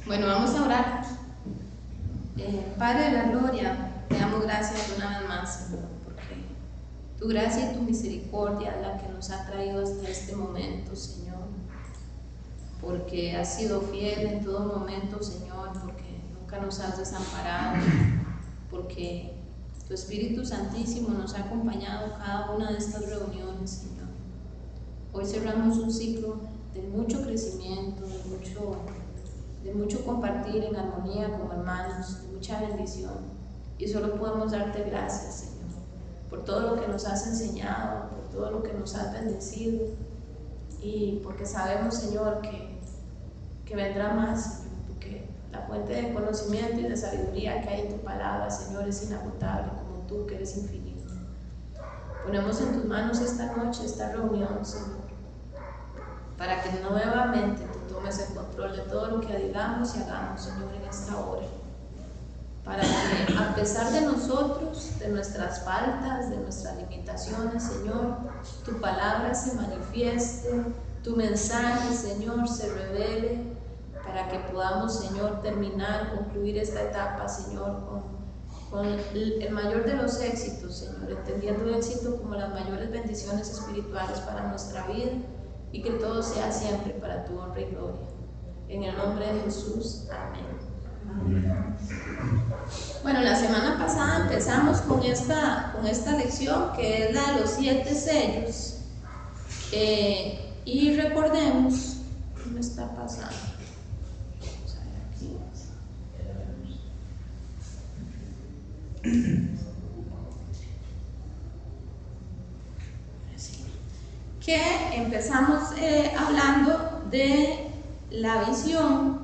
Bueno, vamos a orar. Padre de la gloria, te damos gracias una vez más, Señor, porque tu gracia y tu misericordia es la que nos ha traído hasta este momento, Señor, porque has sido fiel en todo momento, Señor, porque nunca nos has desamparado, porque tu Espíritu Santísimo nos ha acompañado cada una de estas reuniones, Señor. Hoy cerramos un ciclo de mucho crecimiento, de mucho compartir en armonía como hermanos, de mucha bendición. Y solo podemos darte gracias, Señor, por todo lo que nos has enseñado, por todo lo que nos has bendecido. Y porque sabemos, Señor, que vendrá más, Señor, porque la fuente de conocimiento y de sabiduría que hay en tu palabra, Señor, es inagotable, como tú, que eres infinito. Ponemos en tus manos esta noche, esta reunión, Señor, para que nuevamente tú tomes el control de todo lo que digamos y hagamos, Señor, en esta hora. Para que a pesar de nosotros, de nuestras faltas, de nuestras limitaciones, Señor, tu palabra se manifieste, tu mensaje, Señor, se revele, para que podamos, Señor, terminar, concluir esta etapa, Señor, con el mayor de los éxitos, Señor, entendiendo el éxito como las mayores bendiciones espirituales para nuestra vida, y que todo sea siempre para tu honra y gloria. En el nombre de Jesús, amén. Amén. Bueno, la semana pasada empezamos con esta lección, que es la de los 7 sellos. Y recordemos, ¿qué me está pasando? Vamos a ver aquí. Que empezamos hablando de la visión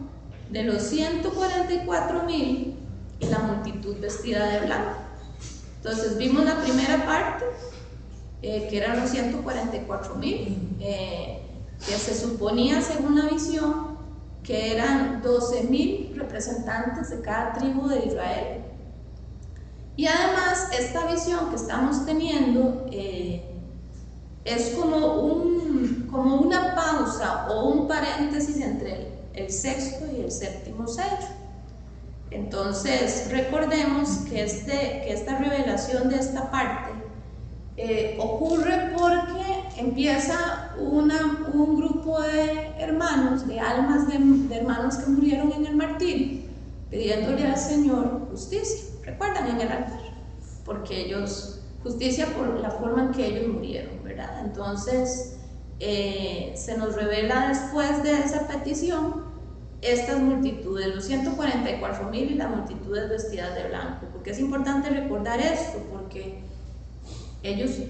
de los 144,000 y la multitud vestida de blanco. Entonces vimos la primera parte, que eran los 144,000, que se suponía, según la visión, que eran 12,000 representantes de cada tribu de Israel. Y además esta visión que estamos teniendo es como una pausa o un paréntesis entre el sexto y el séptimo sello. Entonces recordemos que esta revelación de esta parte ocurre porque empieza un grupo de hermanos, de almas de hermanos que murieron en el martirio, pidiéndole al Señor justicia. ¿Recuerdan? En el altar, porque ellos, justicia por la forma en que ellos murieron, ¿verdad? Entonces se nos revela después de esa petición estas multitudes, los 144,000 y las multitudes vestidas de blanco. Porque es importante recordar esto, porque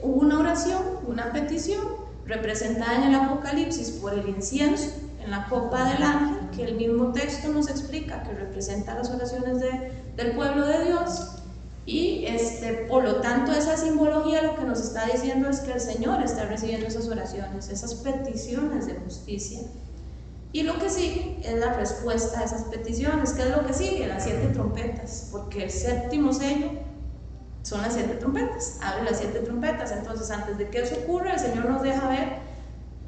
hubo una oración, una petición representada en el Apocalipsis por el incienso en la copa del ángel, que el mismo texto nos explica que representa las oraciones del pueblo de Dios. Y por lo tanto esa simbología lo que nos está diciendo es que el Señor está recibiendo esas oraciones, esas peticiones de justicia. Y lo que sigue es la respuesta a esas peticiones. ¿Qué es lo que sigue? Las 7 trompetas, porque el séptimo sello son las 7 trompetas, abre las 7 trompetas. Entonces, antes de que eso ocurra, el Señor nos deja ver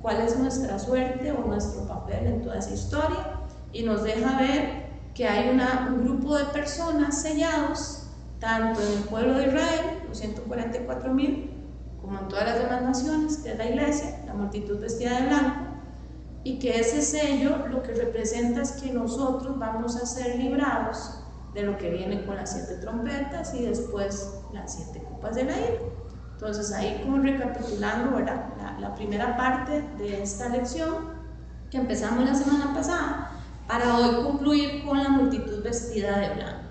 cuál es nuestra suerte o nuestro papel en toda esa historia, y nos deja ver que hay un grupo de personas sellados, tanto en el pueblo de Israel, los 144,000, como en todas las demás naciones, que es la iglesia, la multitud vestida de blanco, y que ese sello lo que representa es que nosotros vamos a ser librados de lo que viene con las 7 trompetas y después las 7 copas de la ira. Entonces ahí, como recapitulando, ¿verdad?, la primera parte de esta lección que empezamos la semana pasada, para hoy concluir con la multitud vestida de blanco.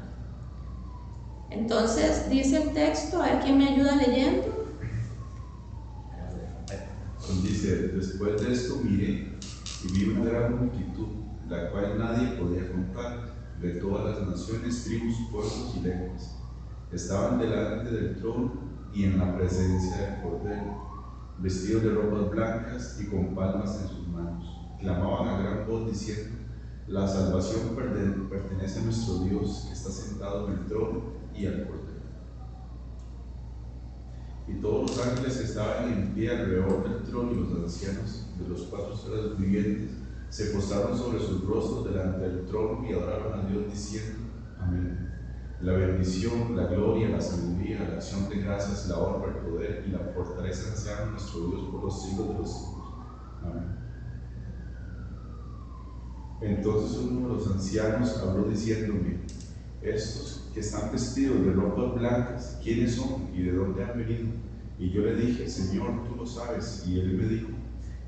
Entonces dice el texto, a ver quién me ayuda leyendo. Dice: después de esto miré y vi una gran multitud, la cual nadie podía contar, de todas las naciones, tribus, pueblos y lenguas. Estaban delante del trono y en la presencia del Cordero, vestidos de ropas blancas y con palmas en sus manos. Clamaban a gran voz diciendo: la salvación pertenece a nuestro Dios, que está sentado en el trono y al Cordero. Y todos los ángeles que estaban en pie alrededor del trono y los ancianos de los 4 seres vivientes se postraron sobre sus rostros delante del trono y adoraron a Dios diciendo: Amén. La bendición, la gloria, la sabiduría, la acción de gracias, la honra, el poder y la fortaleza sean nuestro Dios por los siglos de los siglos. Amén. Entonces uno de los ancianos habló diciéndome: estos que están vestidos de ropas blancas, ¿quiénes son y de dónde han venido? Y yo le dije: Señor, tú lo sabes. Y él me dijo: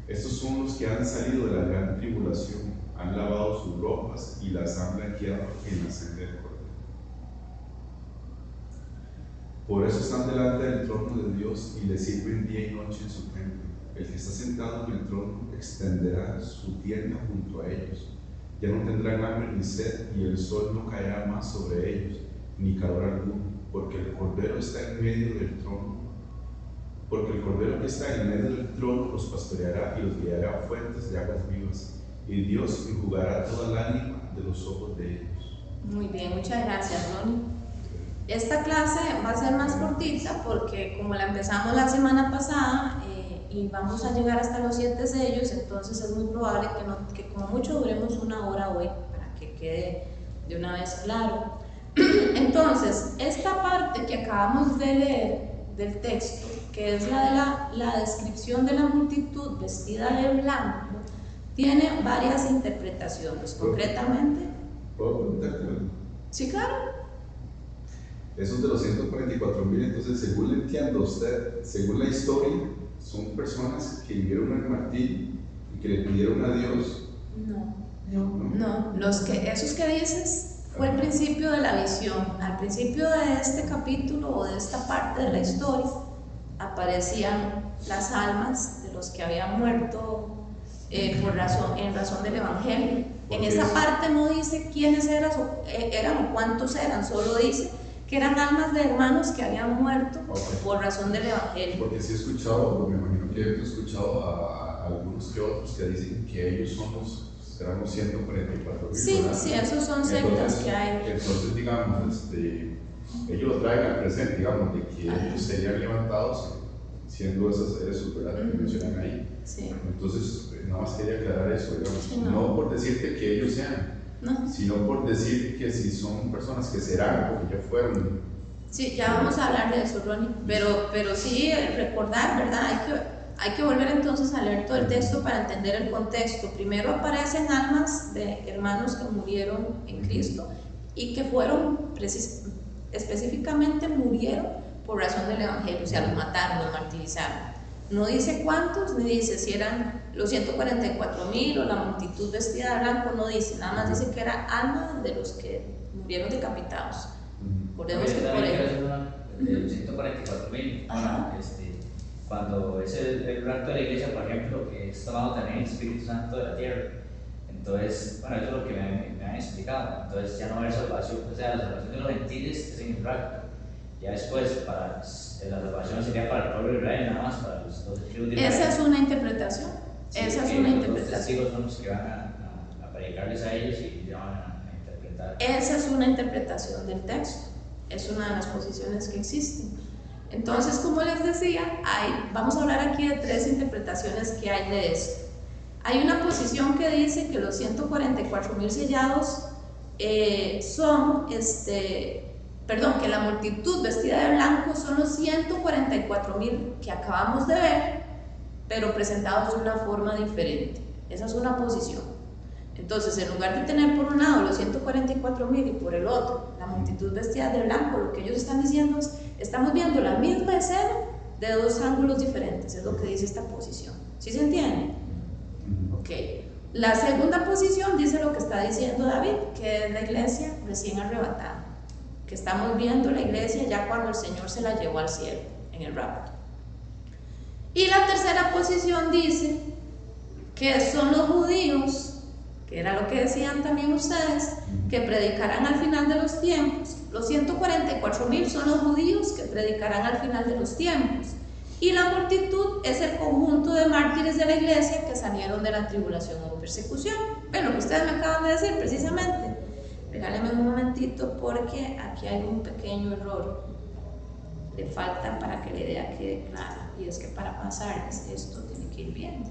estos son los que han salido de la gran tribulación, han lavado sus ropas y las han blanqueado en la sangre del Cordero. Por eso están delante del trono de Dios y le sirven día y noche en su templo. El que está sentado en el trono extenderá su tienda junto a ellos. Ya no tendrán hambre ni sed, y el sol no caerá más sobre ellos, ni calor alguno, porque el Cordero está en medio del trono. Porque el Cordero que está en medio del trono los pastoreará y los guiará a fuentes de aguas vivas, y Dios enjugará toda lágrima de los ojos de ellos. Muy bien, muchas gracias, Ronnie. Esta clase va a ser más cortita porque como la empezamos la semana pasada y vamos a llegar hasta los 7 sellos, entonces es muy probable que como mucho duremos 1 hora hoy para que quede de una vez claro. Entonces, esta parte que acabamos de leer del texto, que es la de la descripción de la multitud vestida de blanco, tiene varias interpretaciones. Concretamente, ¿puedo preguntarte algo? Sí, claro. Esos de los 144,000, entonces, según le entiendo a usted, según la historia, son personas que vivieron el martirio y que le pidieron a Dios. No, esos que dices fue el principio de la visión. Al principio de este capítulo o de esta parte de la historia aparecían las almas de los que habían muerto en razón del Evangelio. En esa parte no dice quiénes eran o cuántos eran, solo dice que eran almas de hermanos que habían muerto por razón del Evangelio. Porque sí he escuchado, me imagino que he escuchado a algunos que otros que dicen que ellos eran los 144,000. Sí, esos son sectas que hay. Entonces, digamos, ellos lo traen al presente, digamos, de que ellos serían levantados siendo esos, ¿verdad? Que mencionan ahí. Sí. Entonces, nada más quería aclarar eso, digamos, Sí, no por decirte que ellos sean, sino por decir que si son personas que serán, porque ya fueron. Sí, ya vamos a hablar de eso, Ronnie, pero sí recordar, ¿verdad? Hay que volver entonces a leer todo el texto para entender el contexto. Primero aparecen almas de hermanos que murieron en Cristo y que específicamente murieron por razón del Evangelio, o sea, los mataron, los martirizaron. No dice cuántos, ni dice si eran los 144,000 o la multitud vestida de blanco, no dice, nada más dice que era alma de los que murieron decapitados. Recordemos que por el 144,000, cuando es el rapto de la iglesia, por ejemplo, que es tomado también el Espíritu Santo de la tierra. Entonces, bueno, eso es lo que me han explicado. Entonces, ya no va a haber salvación, o sea, la salvación de los gentiles es en el rapto. Ya después, la salvación sería para el pueblo de Israel, nada más para los 12 tribus de Israel. Esa es una interpretación. Sí, esa es una interpretación. Los testigos son los que van a predicarles a ellos y ya van a interpretar. Esa es una interpretación del texto. Es una de las posiciones que existen. Entonces, como les decía, vamos a hablar aquí de 3 interpretaciones que hay de esto. Hay una posición que dice que los 144,000 sellados que la multitud vestida de blanco son los 144,000 que acabamos de ver, pero presentados de una forma diferente. Esa es una posición. Entonces, en lugar de tener por un lado los 144,000 y por el otro la multitud vestida de blanco, lo que ellos están diciendo es: estamos viendo la misma escena de 2 ángulos diferentes, es lo que dice esta posición. ¿Sí se entiende? Ok. La segunda posición dice lo que está diciendo David, que es la iglesia recién arrebatada, que estamos viendo la iglesia ya cuando el Señor se la llevó al cielo, en el rapto. Y la tercera posición dice que son los judíos, que era lo que decían también ustedes, que predicarán al final de los tiempos. Los 144,000 son los judíos que predicarán al final de los tiempos. Y la multitud es el conjunto de mártires de la iglesia que salieron de la tribulación o persecución. Ven lo que ustedes me acaban de decir precisamente. Regálenme un momentito porque aquí hay un pequeño error. Le falta para que la idea quede clara. Y es que para pasarles esto tiene que ir bien.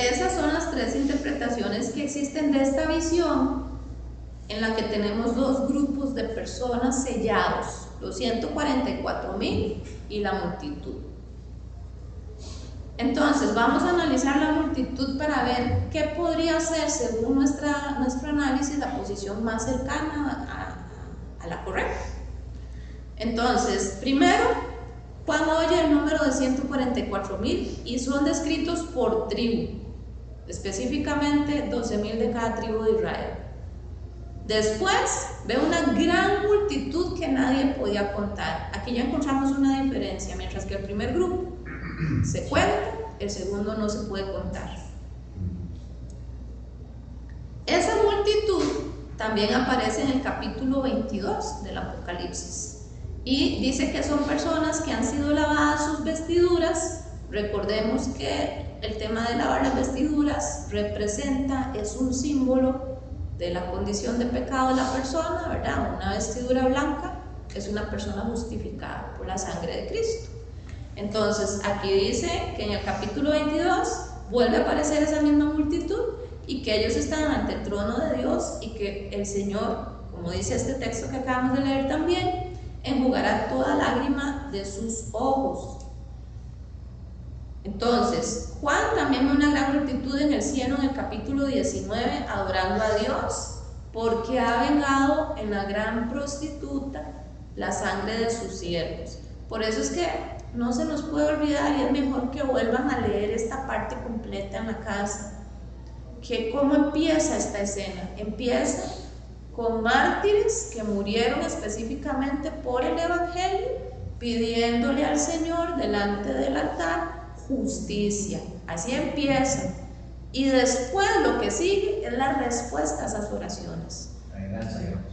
esas son las tres interpretaciones que existen de esta visión, en la que tenemos dos grupos de personas sellados, los 144,000 y la multitud. Entonces vamos a analizar la multitud para ver qué podría ser, según nuestro análisis, la posición más cercana a la correcta. Entonces, primero, Juan oye el número de 144,000 y son descritos por tribu, específicamente 12,000 de cada tribu de Israel. Después ve una gran multitud que nadie podía contar. Aquí ya encontramos una diferencia. Mientras que el primer grupo se cuenta, el segundo no se puede contar. Esa multitud también aparece en el capítulo 22 del Apocalipsis y dice que son personas que han sido lavadas sus vestiduras. Recordemos que el tema de lavar las vestiduras es un símbolo de la condición de pecado de la persona, ¿verdad? Una vestidura blanca es una persona justificada por la sangre de Cristo. Entonces aquí dice que en el capítulo 22 vuelve a aparecer esa misma multitud y que ellos están ante el trono de Dios y que el Señor, como dice este texto que acabamos de leer también, enjugará toda lágrima de sus ojos. Entonces, Juan también ve una gran multitud en el cielo en el capítulo 19 adorando a Dios porque ha vengado en la gran prostituta la sangre de sus siervos. Por eso es que no se nos puede olvidar y es mejor que vuelvan a leer esta parte completa en la casa. Que ¿cómo empieza esta escena? Empieza con mártires que murieron específicamente por el Evangelio, pidiéndole al Señor delante del altar justicia. Así empieza. Y después lo que sigue es la respuesta a esas oraciones.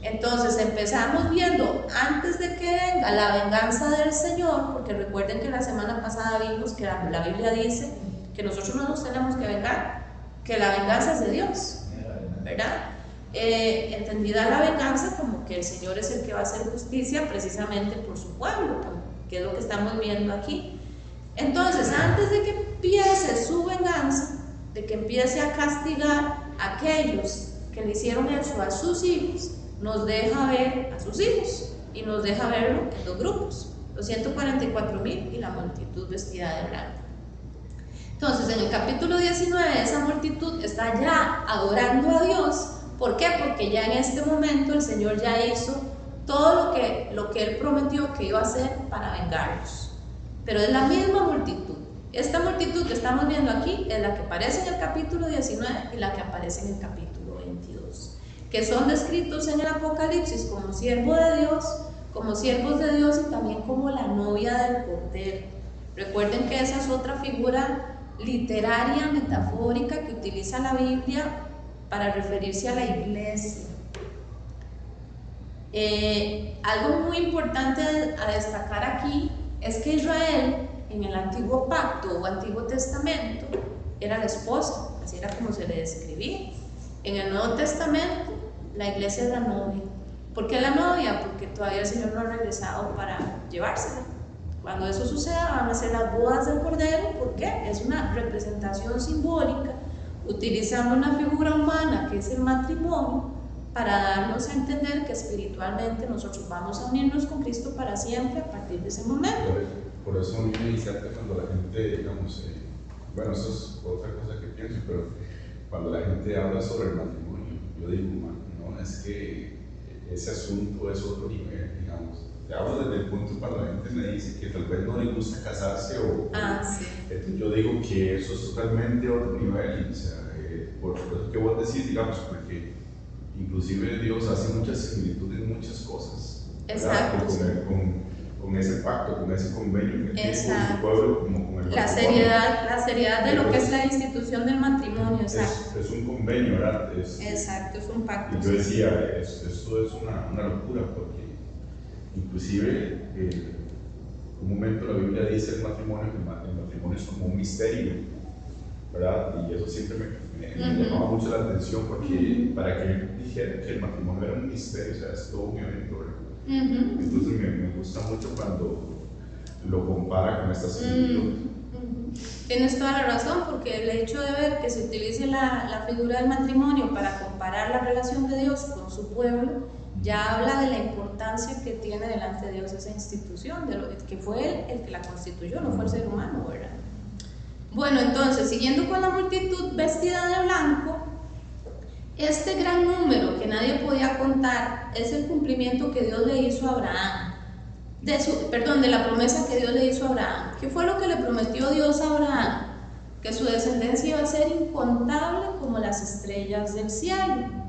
Entonces empezamos viendo, antes de que venga la venganza del Señor, porque recuerden que la semana pasada vimos que la Biblia dice que nosotros no nos tenemos que vengar, que la venganza es de Dios, ¿verdad? Entendida la venganza como que el Señor es el que va a hacer justicia precisamente por su pueblo, que es lo que estamos viendo aquí. Entonces, antes de que empiece su venganza, de que empiece a castigar a aquellos que le hicieron eso a sus hijos, nos deja ver a sus hijos y nos deja verlo en dos grupos, los 144,000 y la multitud vestida de blanco. Entonces, en el capítulo 19, esa multitud está ya adorando a Dios. ¿Por qué? Porque ya en este momento el Señor ya hizo todo lo que Él prometió que iba a hacer para vengarlos. Pero es la misma multitud. Esta multitud que estamos viendo aquí es la que aparece en el capítulo 19 y la que aparece en el capítulo 22, que son descritos en el Apocalipsis como siervos de Dios y también como la novia del Cordero. Recuerden que esa es otra figura literaria, metafórica, que utiliza la Biblia para referirse a la iglesia. Algo muy importante a destacar aquí es que Israel, en el antiguo pacto o antiguo testamento, era la esposa, así era como se le describía. En el Nuevo Testamento, la iglesia es la novia. ¿Por qué la novia? Porque todavía el Señor no ha regresado para llevársela. Cuando eso suceda, van a ser las bodas del Cordero. ¿Por qué? Es una representación simbólica, utilizando una figura humana que es el matrimonio, para darnos a entender que espiritualmente nosotros vamos a unirnos con Cristo para siempre a partir de ese momento. Por eso a mí me encanta cuando la gente, digamos, bueno, eso es otra cosa que pienso, pero cuando la gente habla sobre el matrimonio, yo digo, no, es que ese asunto es otro nivel, digamos. Te hablo desde el punto cuando la gente me dice que tal vez no le gusta casarse sí. Entonces yo digo que eso es totalmente otro nivel, o sea, por eso que vos decís, digamos, porque inclusive Dios hace muchas similitudes en muchas cosas. Exacto. Con ese pacto, con ese convenio que tiene con su pueblo, como con el la seriedad de lo que es la institución del matrimonio. Es un convenio, ¿verdad? Exacto, es un pacto. Y yo decía, esto es una locura, porque inclusive en un momento la Biblia dice el matrimonio es como un misterio, ¿verdad? Y eso siempre me llamaba mucho la atención, porque para que él dijera que el matrimonio era un misterio, o sea, es todo un evento, ¿verdad? Entonces me gusta mucho cuando lo compara con estas similitudes. Tienes toda la razón, porque el hecho de ver que se utilice la figura del matrimonio para comparar la relación de Dios con su pueblo, ya habla de la importancia que tiene delante de Dios esa institución, de lo que fue Él el que la constituyó, no fue el ser humano, ¿verdad? Bueno, entonces, siguiendo con la multitud vestida de blanco, este gran número que nadie podía contar es el cumplimiento que Dios le hizo a Abraham, de la promesa que Dios le hizo a Abraham. ¿Qué fue lo que le prometió Dios a Abraham? Que su descendencia iba a ser incontable como las estrellas del cielo,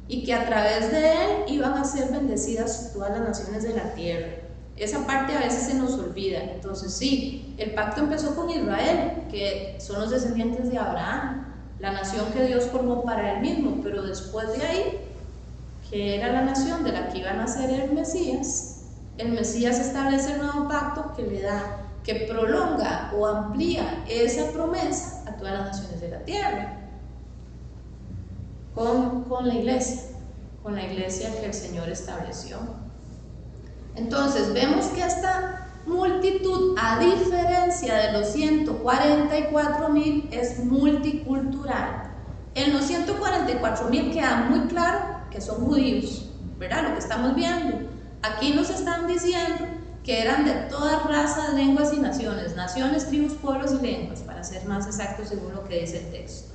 y que a través de él iban a ser bendecidas todas las naciones de la tierra. Esa parte a veces se nos olvida. Entonces sí, el pacto empezó con Israel, que son los descendientes de Abraham, la nación que Dios formó para él mismo, pero después de ahí, que era la nación de la que iba a nacer el Mesías establece el nuevo pacto que prolonga o amplía esa promesa a todas las naciones de la tierra, con la iglesia que el Señor estableció. Entonces vemos que esta multitud, a diferencia de los 144,000, es multicultural. En los 144,000 queda muy claro que son judíos, ¿verdad? Lo que estamos viendo. Aquí nos están diciendo que eran de todas razas, lenguas y naciones, tribus, pueblos y lenguas, para ser más exactos según lo que dice el texto.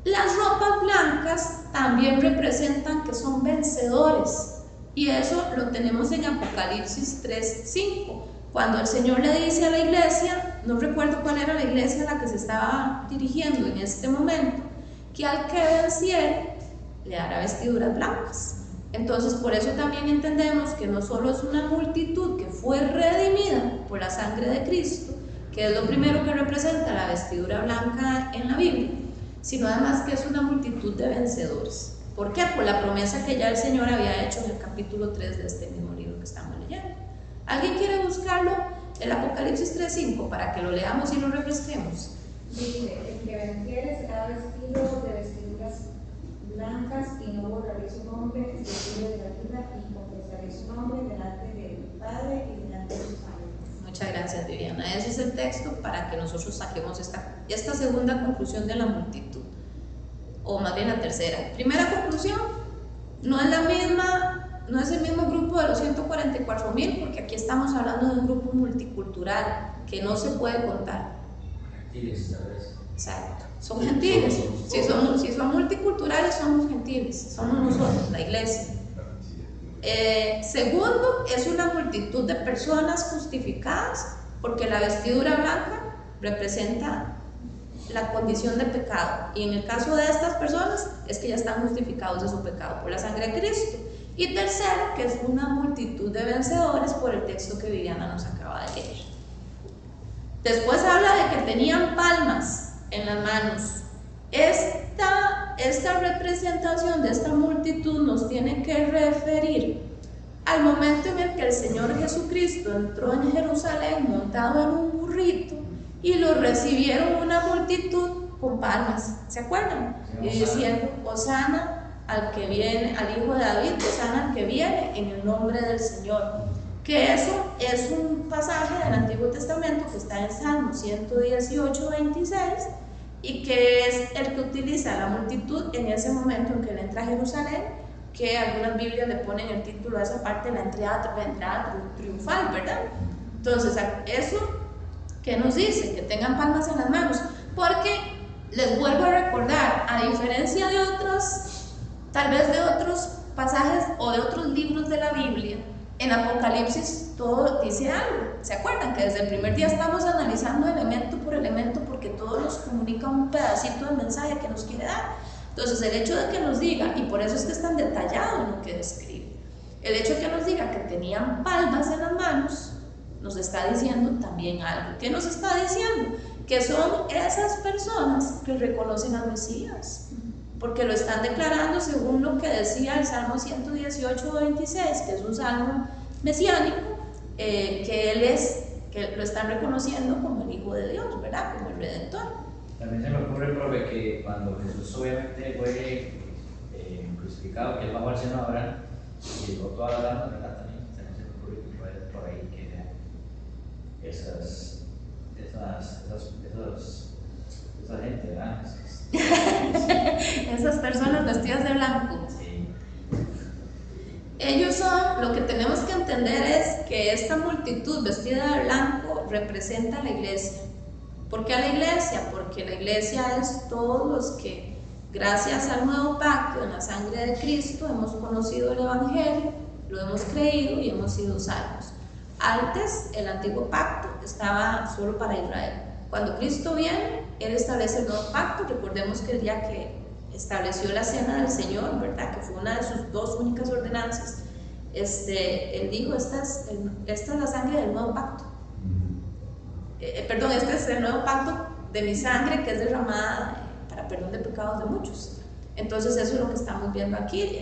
Las ropas blancas también representan que son vencedores, y eso lo tenemos en Apocalipsis 3:5, cuando el Señor le dice a la iglesia, no recuerdo cuál era la iglesia a la que se estaba dirigiendo en este momento, que al que venciere le dará vestiduras blancas. Entonces, por eso también entendemos que no solo es una multitud que fue redimida por la sangre de Cristo, que es lo primero que representa la vestidura blanca en la Biblia, sino además que es una multitud de vencedores. ¿Por qué? Por la promesa que ya el Señor había hecho en el capítulo 3 de este mismo libro que estamos leyendo. ¿Alguien quiere buscarlo? El Apocalipsis 3:5, para que lo leamos y lo refresquemos. Dice: el que venciere será vestido de vestiduras blancas, y no borraré su nombre del libro de la vida, y confesaré su nombre delante del Padre y delante de sus ángeles. Muchas gracias, Viviana. Ese es el texto para que nosotros saquemos esta segunda conclusión de la multitud, o más bien la tercera. Primera conclusión, no es el mismo grupo de los 144,000, porque aquí estamos hablando de un grupo multicultural que no se puede contar. Gentiles, tal vez. Exacto, son gentiles. Si son multiculturales, somos gentiles, somos nosotros, la iglesia. Segundo, es una multitud de personas justificadas, porque la vestidura blanca representa la condición de pecado, y en el caso de estas personas es que ya están justificados de su pecado por la sangre de Cristo. Y tercero, que es una multitud de vencedores, por el texto que Viviana nos acaba de leer. Después habla de que tenían palmas en las manos. Esta representación de esta multitud nos tiene que referir al momento en el que el Señor Jesucristo entró en Jerusalén montado en un burrito, y lo recibieron una multitud con palmas, ¿se acuerdan? Y diciendo: Hosana al que viene, al hijo de David, Hosana al que viene en el nombre del Señor. Que eso es un pasaje del Antiguo Testamento que está en Salmo 118:26, y que es el que utiliza la multitud en ese momento en que él entra a Jerusalén, que algunas Biblias le ponen el título a esa parte, la entrada triunfal, ¿verdad? Entonces, eso que nos dice que tengan palmas en las manos, porque les vuelvo a recordar, a diferencia de otros, tal vez de otros pasajes o de otros libros de la Biblia, en Apocalipsis todo dice algo. ¿Se acuerdan que desde el primer día estamos analizando elemento por elemento, porque todo nos comunica un pedacito del mensaje que nos quiere dar? Entonces, el hecho de que nos diga, y por eso es que es tan detallado en lo que describe, el hecho de que nos diga que tenían palmas en las manos, nos está diciendo también algo. ¿Qué nos está diciendo? Que son esas personas que reconocen al Mesías, porque lo están declarando según lo que decía el Salmo 118:26, que es un salmo mesiánico, que lo están reconociendo como el Hijo de Dios, ¿verdad? Como el Redentor. También se me ocurre, profe, que cuando Jesús obviamente fue crucificado, que él bajó al seno de Abraham y llegó toda la alma, ¿verdad? También se me ocurre que puede por ahí que esa esa gente, ¿verdad? Esas personas vestidas de blanco. Sí. Ellos son, lo que tenemos que entender es que esta multitud vestida de blanco representa a la iglesia. ¿Por qué a la iglesia? Porque la iglesia es todos los que, gracias al nuevo pacto en la sangre de Cristo, hemos conocido el Evangelio, lo hemos creído y hemos sido salvos. Antes, el antiguo pacto estaba solo para Israel. Cuando Cristo viene, Él establece el nuevo pacto. Recordemos que el día que estableció la cena del Señor, ¿verdad?, que fue una de sus dos únicas ordenanzas, Él dijo, esta es la sangre del nuevo pacto. Perdón, este es el nuevo pacto de mi sangre que es derramada para perdón de pecados de muchos. Entonces eso es lo que estamos viendo aquí,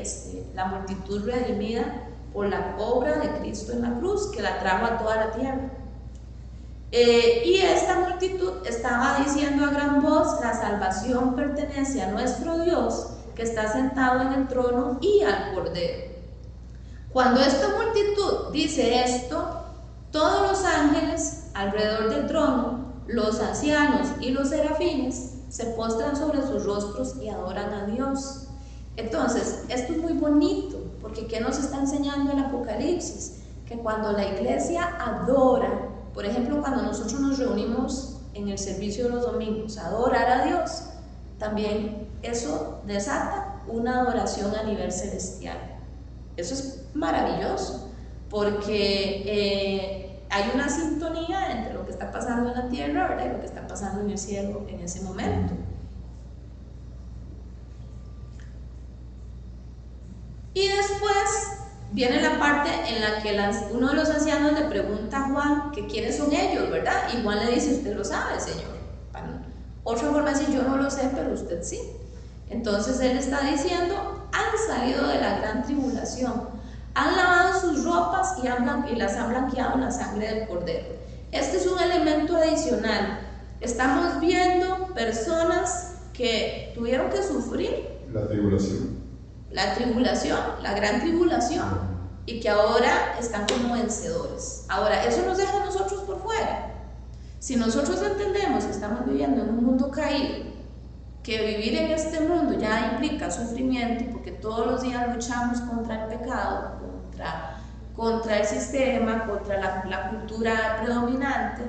la multitud redimida por la obra de Cristo en la cruz, que la trajo a toda la tierra. Y esta multitud estaba diciendo a gran voz: la salvación pertenece a nuestro Dios, que está sentado en el trono, y al Cordero. Cuando esta multitud dice esto, todos los ángeles alrededor del trono, los ancianos y los serafines se postran sobre sus rostros y adoran a Dios. Entonces, esto es muy bonito, porque ¿qué nos está enseñando el Apocalipsis? Que cuando la iglesia adora, por ejemplo, cuando nosotros nos reunimos en el servicio de los domingos a adorar a Dios, también eso desata una adoración a nivel celestial. Eso es maravilloso, porque hay una sintonía entre lo que está pasando en la tierra, ¿verdad?, y lo que está pasando en el cielo en ese momento. Y después viene la parte en la que uno de los ancianos le pregunta a Juan que quiénes son ellos, ¿verdad? Y Juan le dice: usted lo sabe, Señor. Otra forma de decir: yo no lo sé, pero usted sí. Entonces él está diciendo: han salido de la gran tribulación, han lavado sus ropas y las han blanqueado en la sangre del Cordero. Este es un elemento adicional. Estamos viendo personas que tuvieron que sufrir la tribulación, la gran tribulación, y que ahora están como vencedores. Ahora, eso nos deja a nosotros por fuera. Si nosotros entendemos que estamos viviendo en un mundo caído, que vivir en este mundo ya implica sufrimiento, porque todos los días luchamos contra el pecado, contra el sistema, contra la cultura predominante,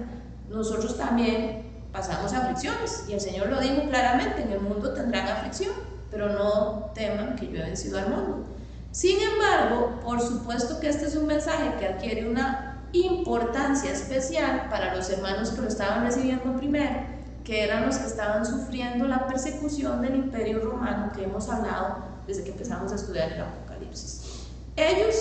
nosotros también pasamos aflicciones, y el Señor lo dijo claramente: en el mundo tendrán aflicción, pero no teman que yo he vencido al mundo. Sin embargo, por supuesto que este es un mensaje que adquiere una importancia especial para los hermanos que lo estaban recibiendo primero, que eran los que estaban sufriendo la persecución del Imperio Romano, que hemos hablado desde que empezamos a estudiar el Apocalipsis. Ellos,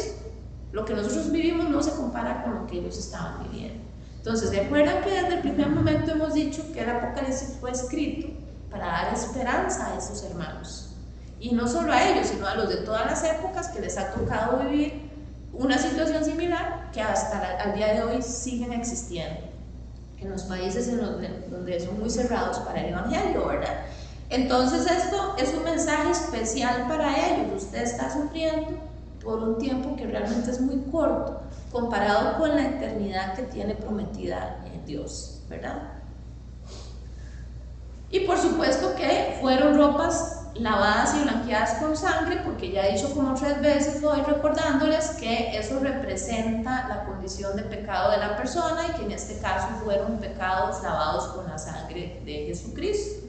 lo que nosotros vivimos no se compara con lo que ellos estaban viviendo. Entonces, ¿recuerdan que desde el primer momento hemos dicho que el Apocalipsis fue escrito para dar esperanza a esos hermanos? Y no solo a ellos, sino a los de todas las épocas que les ha tocado vivir una situación similar, que hasta el día de hoy siguen existiendo en los países donde son muy cerrados para el Evangelio, ¿verdad? Entonces esto es un mensaje especial para ellos. Usted está sufriendo por un tiempo que realmente es muy corto comparado con la eternidad que tiene prometida en Dios, ¿verdad? Y por supuesto que fueron ropas lavadas y blanqueadas con sangre, porque ya he dicho como 3 veces hoy, recordándoles que eso representa la condición de pecado de la persona, y que en este caso fueron pecados lavados con la sangre de Jesucristo.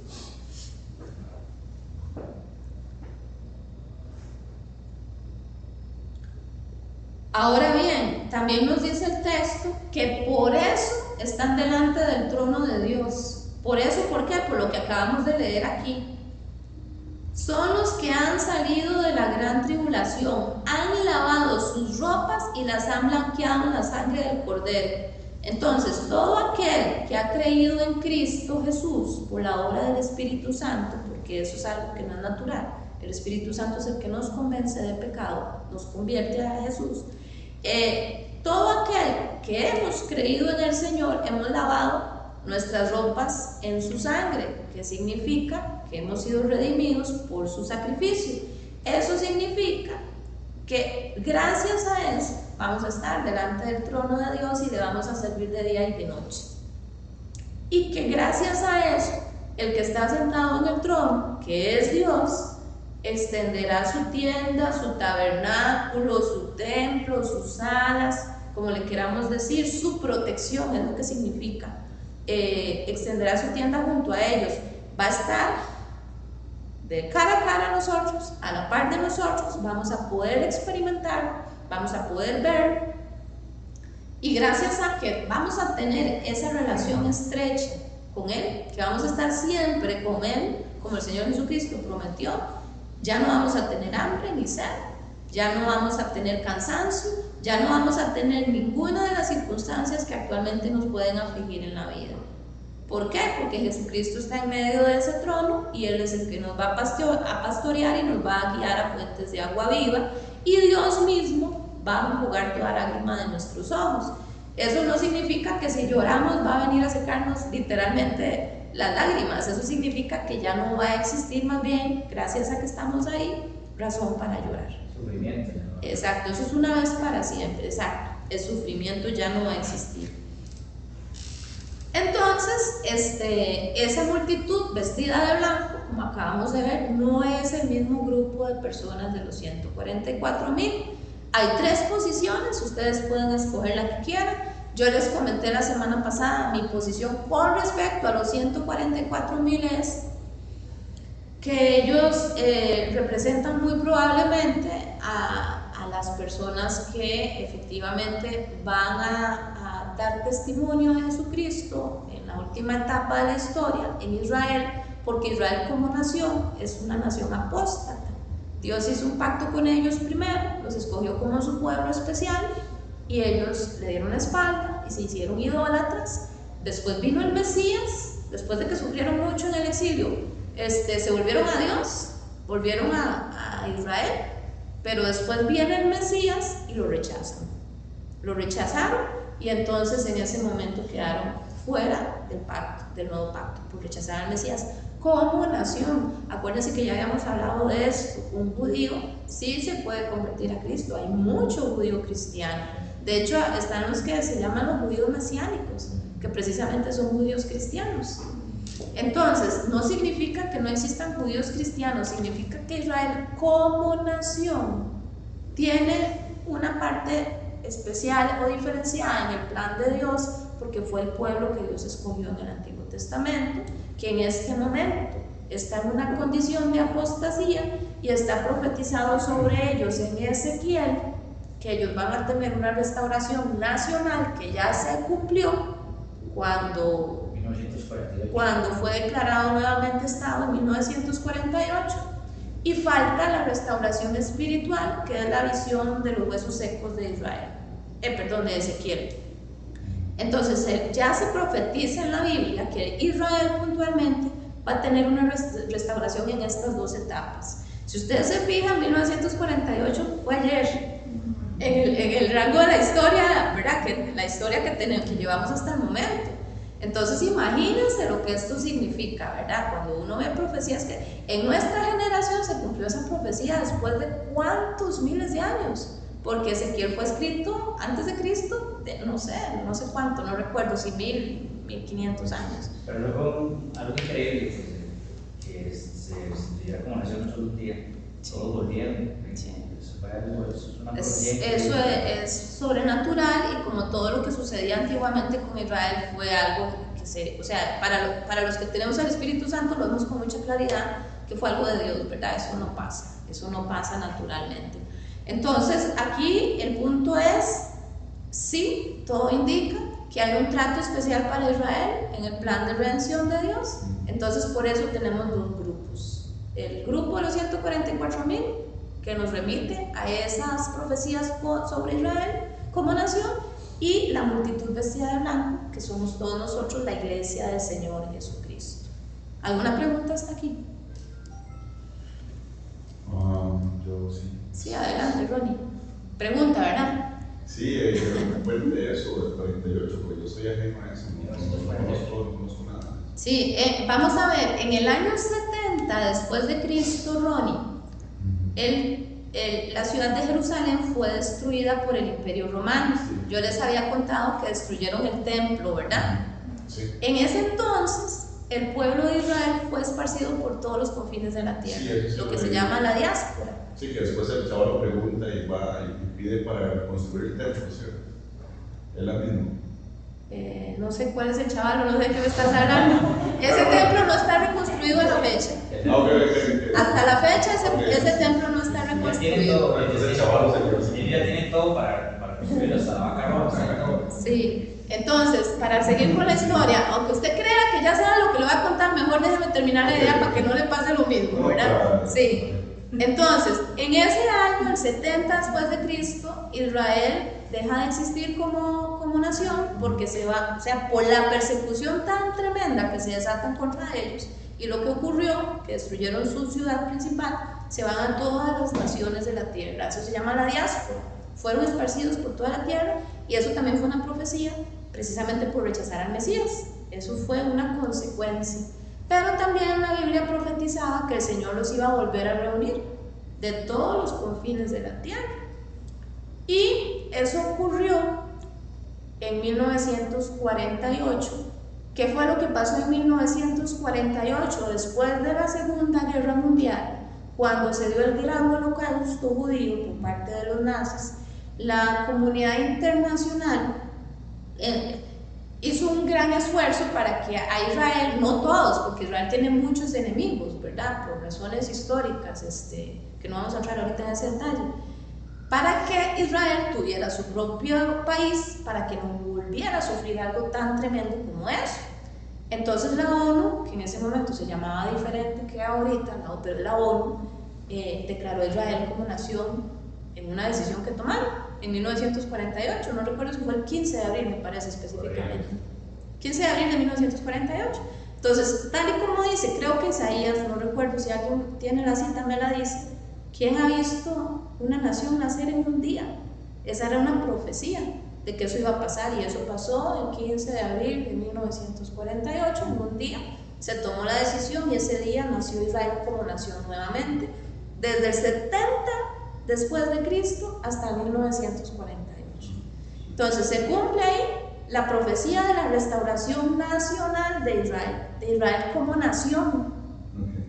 Ahora bien, también nos dice el texto que por eso están delante del trono de Dios. Por eso, ¿por qué? Por lo que acabamos de leer aquí. Son los que han salido de la gran tribulación, han lavado sus ropas y las han blanqueado en la sangre del Cordero. Entonces, todo aquel que ha creído en Cristo Jesús por la obra del Espíritu Santo, porque eso es algo que no es natural, el Espíritu Santo es el que nos convence de pecado, nos convierte a Jesús. Todo aquel que hemos creído en el Señor, hemos lavado nuestras ropas en su sangre, que significa que hemos sido redimidos por su sacrificio. Eso significa que gracias a eso vamos a estar delante del trono de Dios y le vamos a servir de día y de noche. y que gracias a eso, el que está sentado en el trono, que es Dios, extenderá su tienda, su tabernáculo, su templo, sus salas, como le queramos decir, su protección, es lo que significa. Extenderá su tienda junto a ellos, va a estar de cara a cara a nosotros, a la par de nosotros, vamos a poder experimentar, vamos a poder ver, y gracias a que vamos a tener esa relación estrecha con Él, que vamos a estar siempre con Él, como el Señor Jesucristo prometió, ya no vamos a tener hambre ni sed, ya no vamos a tener cansancio, ya no vamos a tener ninguna de las circunstancias que actualmente nos pueden afligir en la vida. ¿Por qué? Porque Jesucristo está en medio de ese trono y Él es el que nos va a pastorear y nos va a guiar a fuentes de agua viva, y Dios mismo va a enjugar toda lágrima de nuestros ojos. Eso no significa que si lloramos va a venir a secarnos literalmente las lágrimas. Eso significa que ya no va a existir, más bien, gracias a que estamos ahí, razón para llorar. Sufrimiento. Exacto, eso es una vez para siempre, exacto. El sufrimiento ya no va a existir. Entonces, esa multitud vestida de blanco, como acabamos de ver, no es el mismo grupo de personas de los 144,000. Hay 3 posiciones, ustedes pueden escoger la que quieran. Yo les comenté la semana pasada, mi posición con respecto a los 144,000 es que ellos representan muy probablemente a las personas que efectivamente van a dar testimonio de Jesucristo en la última etapa de la historia en Israel, porque Israel como nación es una nación apóstata. Dios hizo un pacto con ellos primero, los escogió como su pueblo especial y ellos le dieron la espalda y se hicieron idólatras. Después vino el Mesías, después de que sufrieron mucho en el exilio, se volvieron a Dios, volvieron a Israel, pero después viene el Mesías y lo rechazan. Lo rechazaron y entonces en ese momento quedaron fuera del pacto, del nuevo pacto, por rechazar al Mesías como nación. Acuérdense que ya habíamos hablado de esto. Un judío sí se puede convertir a Cristo, hay mucho judío cristiano. De hecho, están los que se llaman los judíos mesiánicos, que precisamente son judíos cristianos. Entonces, no significa que no existan judíos cristianos, significa que Israel como nación tiene una parte especial o diferenciada en el plan de Dios, porque fue el pueblo que Dios escogió en el Antiguo Testamento, que en este momento está en una condición de apostasía y está profetizado sobre ellos en Ezequiel que ellos van a tener una restauración nacional que ya se cumplió cuando fue declarado nuevamente Estado en 1948, y falta la restauración espiritual, que es la visión de los huesos secos de Israel, de Ezequiel. Entonces ya se profetiza en la Biblia que Israel puntualmente va a tener una restauración en estas 2 etapas. Si ustedes se fijan, 1948 fue ayer, en el rango de la historia, ¿verdad? Que la historia que llevamos hasta el momento. Entonces imagínense lo que esto significa, ¿verdad? Cuando uno ve profecías que en nuestra generación se cumplió esa profecía después de cuántos miles de años, porque Ezequiel fue escrito antes de Cristo, no sé cuánto, no recuerdo si 1500 años. Pero luego algo increíble, que se diera como nación en solo un día, todos volvieron. Sí. Eso es sobrenatural, y como todo lo que sucedía antiguamente con Israel fue algo que para los que tenemos el Espíritu Santo lo vemos con mucha claridad que fue algo de Dios, ¿verdad? Eso no pasa naturalmente. Entonces aquí el punto es, sí, todo indica que hay un trato especial para Israel en el plan de redención de Dios. Entonces por eso tenemos 2 grupos: el grupo de los 144,000, que nos remite a esas profecías sobre Israel como nación, y la multitud vestida de blanco, que somos todos nosotros, la iglesia del Señor Jesucristo. ¿Alguna pregunta hasta aquí? Yo sí. Sí, adelante, Ronnie. Pregunta, ¿verdad? Sí, yo me acuerdo de eso, del 48, porque yo soy ajeno a eso, no conozco nada. Sí, vamos a ver, en el año 70 después de Cristo, Ronnie, la ciudad de Jerusalén fue destruida por el Imperio Romano. Sí. Yo les había contado que destruyeron el templo, ¿verdad? Sí. En ese entonces, el pueblo de Israel fue esparcido por todos los confines de la tierra, Sí, eso sí lo lo que se leí. llama la diáspora. Sí, que después el chaval lo pregunta y va y pide para reconstruir el templo, ¿cierto? Es la misma. No sé cuál es el chaval, no sé de qué me estás hablando. Ese templo no está reconstruido a la fecha. Hasta la fecha ese templo no está Ya tienen reconstruido. todo, Entonces el chaval ya tienen todo para construir hasta la vaca roja. Sí, entonces, para seguir con la historia, aunque usted crea que ya sabe lo que le voy a contar, mejor déjeme terminar la idea para que no le pase lo mismo, ¿verdad? Sí. Entonces, en ese año, el 70 después de Cristo, Israel deja de existir como nación porque se va, o sea, por la persecución tan tremenda que se desatan contra ellos y lo que ocurrió, que destruyeron su ciudad principal, se van a todas las naciones de la tierra. Eso se llama la diáspora. Fueron esparcidos por toda la tierra y eso también fue una profecía precisamente por rechazar al Mesías. Eso fue una consecuencia. Pero también la Biblia profetizaba que el Señor los iba a volver a reunir de todos los confines de la tierra. Y eso ocurrió en 1948. ¿Qué fue lo que pasó en 1948? Después de la Segunda Guerra Mundial, cuando se dio el gran holocausto judío por parte de los nazis, la comunidad internacional hizo un gran esfuerzo para que a Israel, no todos, porque Israel tiene muchos enemigos, ¿verdad? Por razones históricas, que no vamos a entrar ahorita en ese detalle, para que Israel tuviera su propio país, para que no volviera a sufrir algo tan tremendo como eso. Entonces la ONU, que en ese momento se llamaba diferente que ahorita, pero la ONU declaró a Israel como nación en una decisión que tomaron en 1948, no recuerdo si fue el 15 de abril, me parece específicamente, 15 de abril de 1948. Entonces, tal y como dice, creo que Isaías, no recuerdo si alguien tiene la cita, me la dice, ¿quién ha visto una nación nacer en un día? Esa era una profecía de que eso iba a pasar y eso pasó el 15 de abril de 1948, en un día se tomó la decisión y ese día nació Israel como nación nuevamente, desde el 70 después de Cristo hasta 1948. Entonces se cumple ahí la profecía de la restauración nacional de Israel como nación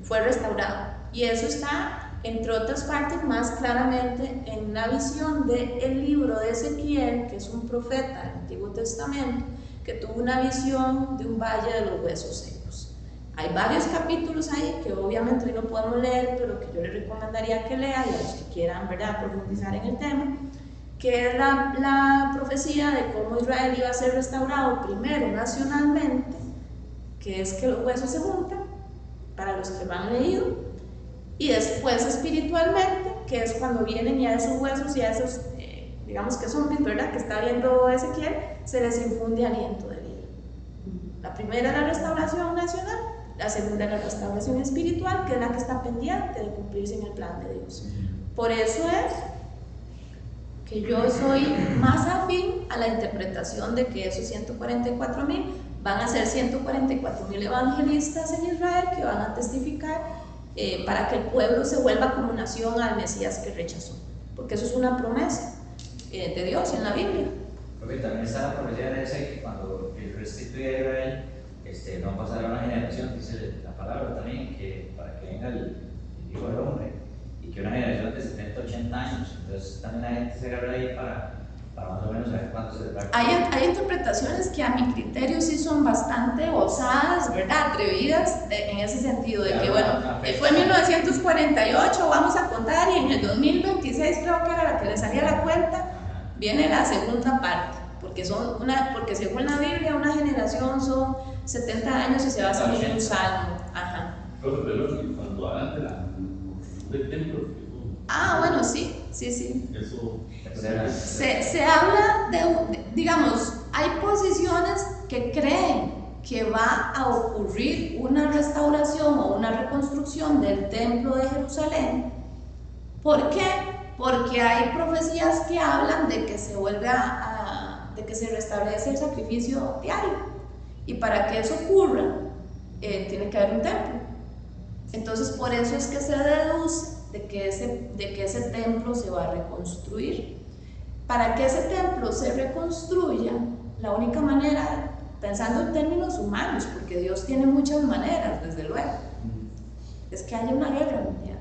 fue restaurado y eso está entre otras partes más claramente en la visión del libro de Ezequiel, que es un profeta del Antiguo Testamento que tuvo una visión de un valle de los huesos secos. Hay varios capítulos ahí que obviamente hoy no podemos leer, pero que yo les recomendaría que lean y a los que quieran, ¿verdad?, profundizar en el tema, que es la profecía de cómo Israel iba a ser restaurado primero nacionalmente, que es que los huesos se juntan, para los que lo han leído, y después espiritualmente, que es cuando vienen ya esos huesos y a esos, digamos que zombies, ¿verdad?, que está viendo Ezequiel, se les infunde aliento de vida. La primera es la restauración nacional, la segunda es la restauración espiritual, que es la que está pendiente de cumplirse en el plan de Dios. Por eso es que yo soy más afín a la interpretación de que esos 144,000 van a ser 144,000 evangelistas en Israel que van a testificar para que el pueblo se vuelva como nación al Mesías que rechazó, porque eso es una promesa de Dios en la Biblia. Porque también está la profecía de ese que cuando el restituye a Israel, no pasará una generación, dice la palabra también, que para que venga el Hijo del Hombre, y que una generación de 70, 80 años, entonces también la gente se agarra ahí para más o menos saber cuánto se le va. Hay interpretaciones que a mi criterio sí son bastante osadas, ¿verdad?, atrevidas en ese sentido, de que bueno, fue en 1948, vamos a contar, y en el 2026 creo que era la que le salía la cuenta, viene la segunda parte, porque según la Biblia una generación son 70 años y se va a salir en un salmo. Ajá. Pero cuando hagan del templo, Bueno, sí. eso Se habla digamos, hay posiciones que creen que va a ocurrir una restauración o una reconstrucción del templo de Jerusalén. ¿Por qué? Porque hay profecías que hablan de que se de que se restablece el sacrificio diario, y para que eso ocurra tiene que haber un templo. Entonces por eso es que se deduce de que ese templo se va a reconstruir. Para que ese templo se reconstruya, la única manera pensando en términos humanos, porque Dios tiene muchas maneras, desde luego, es que haya una guerra mundial.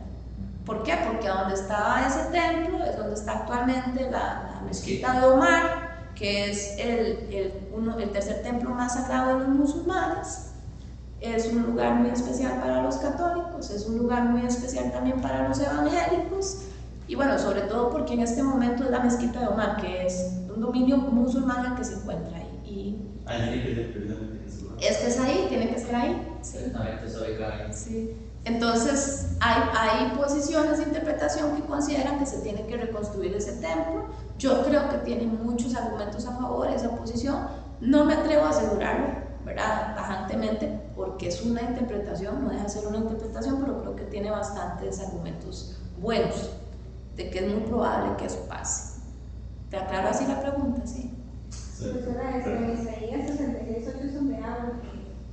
¿Por qué? Porque donde estaba ese templo es donde está actualmente la mezquita de Omar, que es el tercer templo más sagrado de los musulmanes. Es un lugar muy especial para los católicos, es un lugar muy especial también para los evangélicos, y bueno, sobre todo porque en este momento es la mezquita de Omar, que es un dominio musulmán el que se encuentra ahí. Y Tiene que ser precisamente en ese lugar. este es ahí, tiene que ser ahí. Sí. Exactamente, eso de cada Sí. Entonces, hay posiciones de interpretación que consideran que se tiene que reconstruir ese templo. Yo creo que tiene muchos argumentos a favor de esa posición. No me atrevo a asegurarlo, ¿verdad?, tajantemente, porque es una interpretación, no deja de ser una interpretación, pero creo que tiene bastantes argumentos buenos de que es muy probable que eso pase. ¿Te aclaro así la pregunta? Sí. Profesora, en Isaías 66:8 es donde habla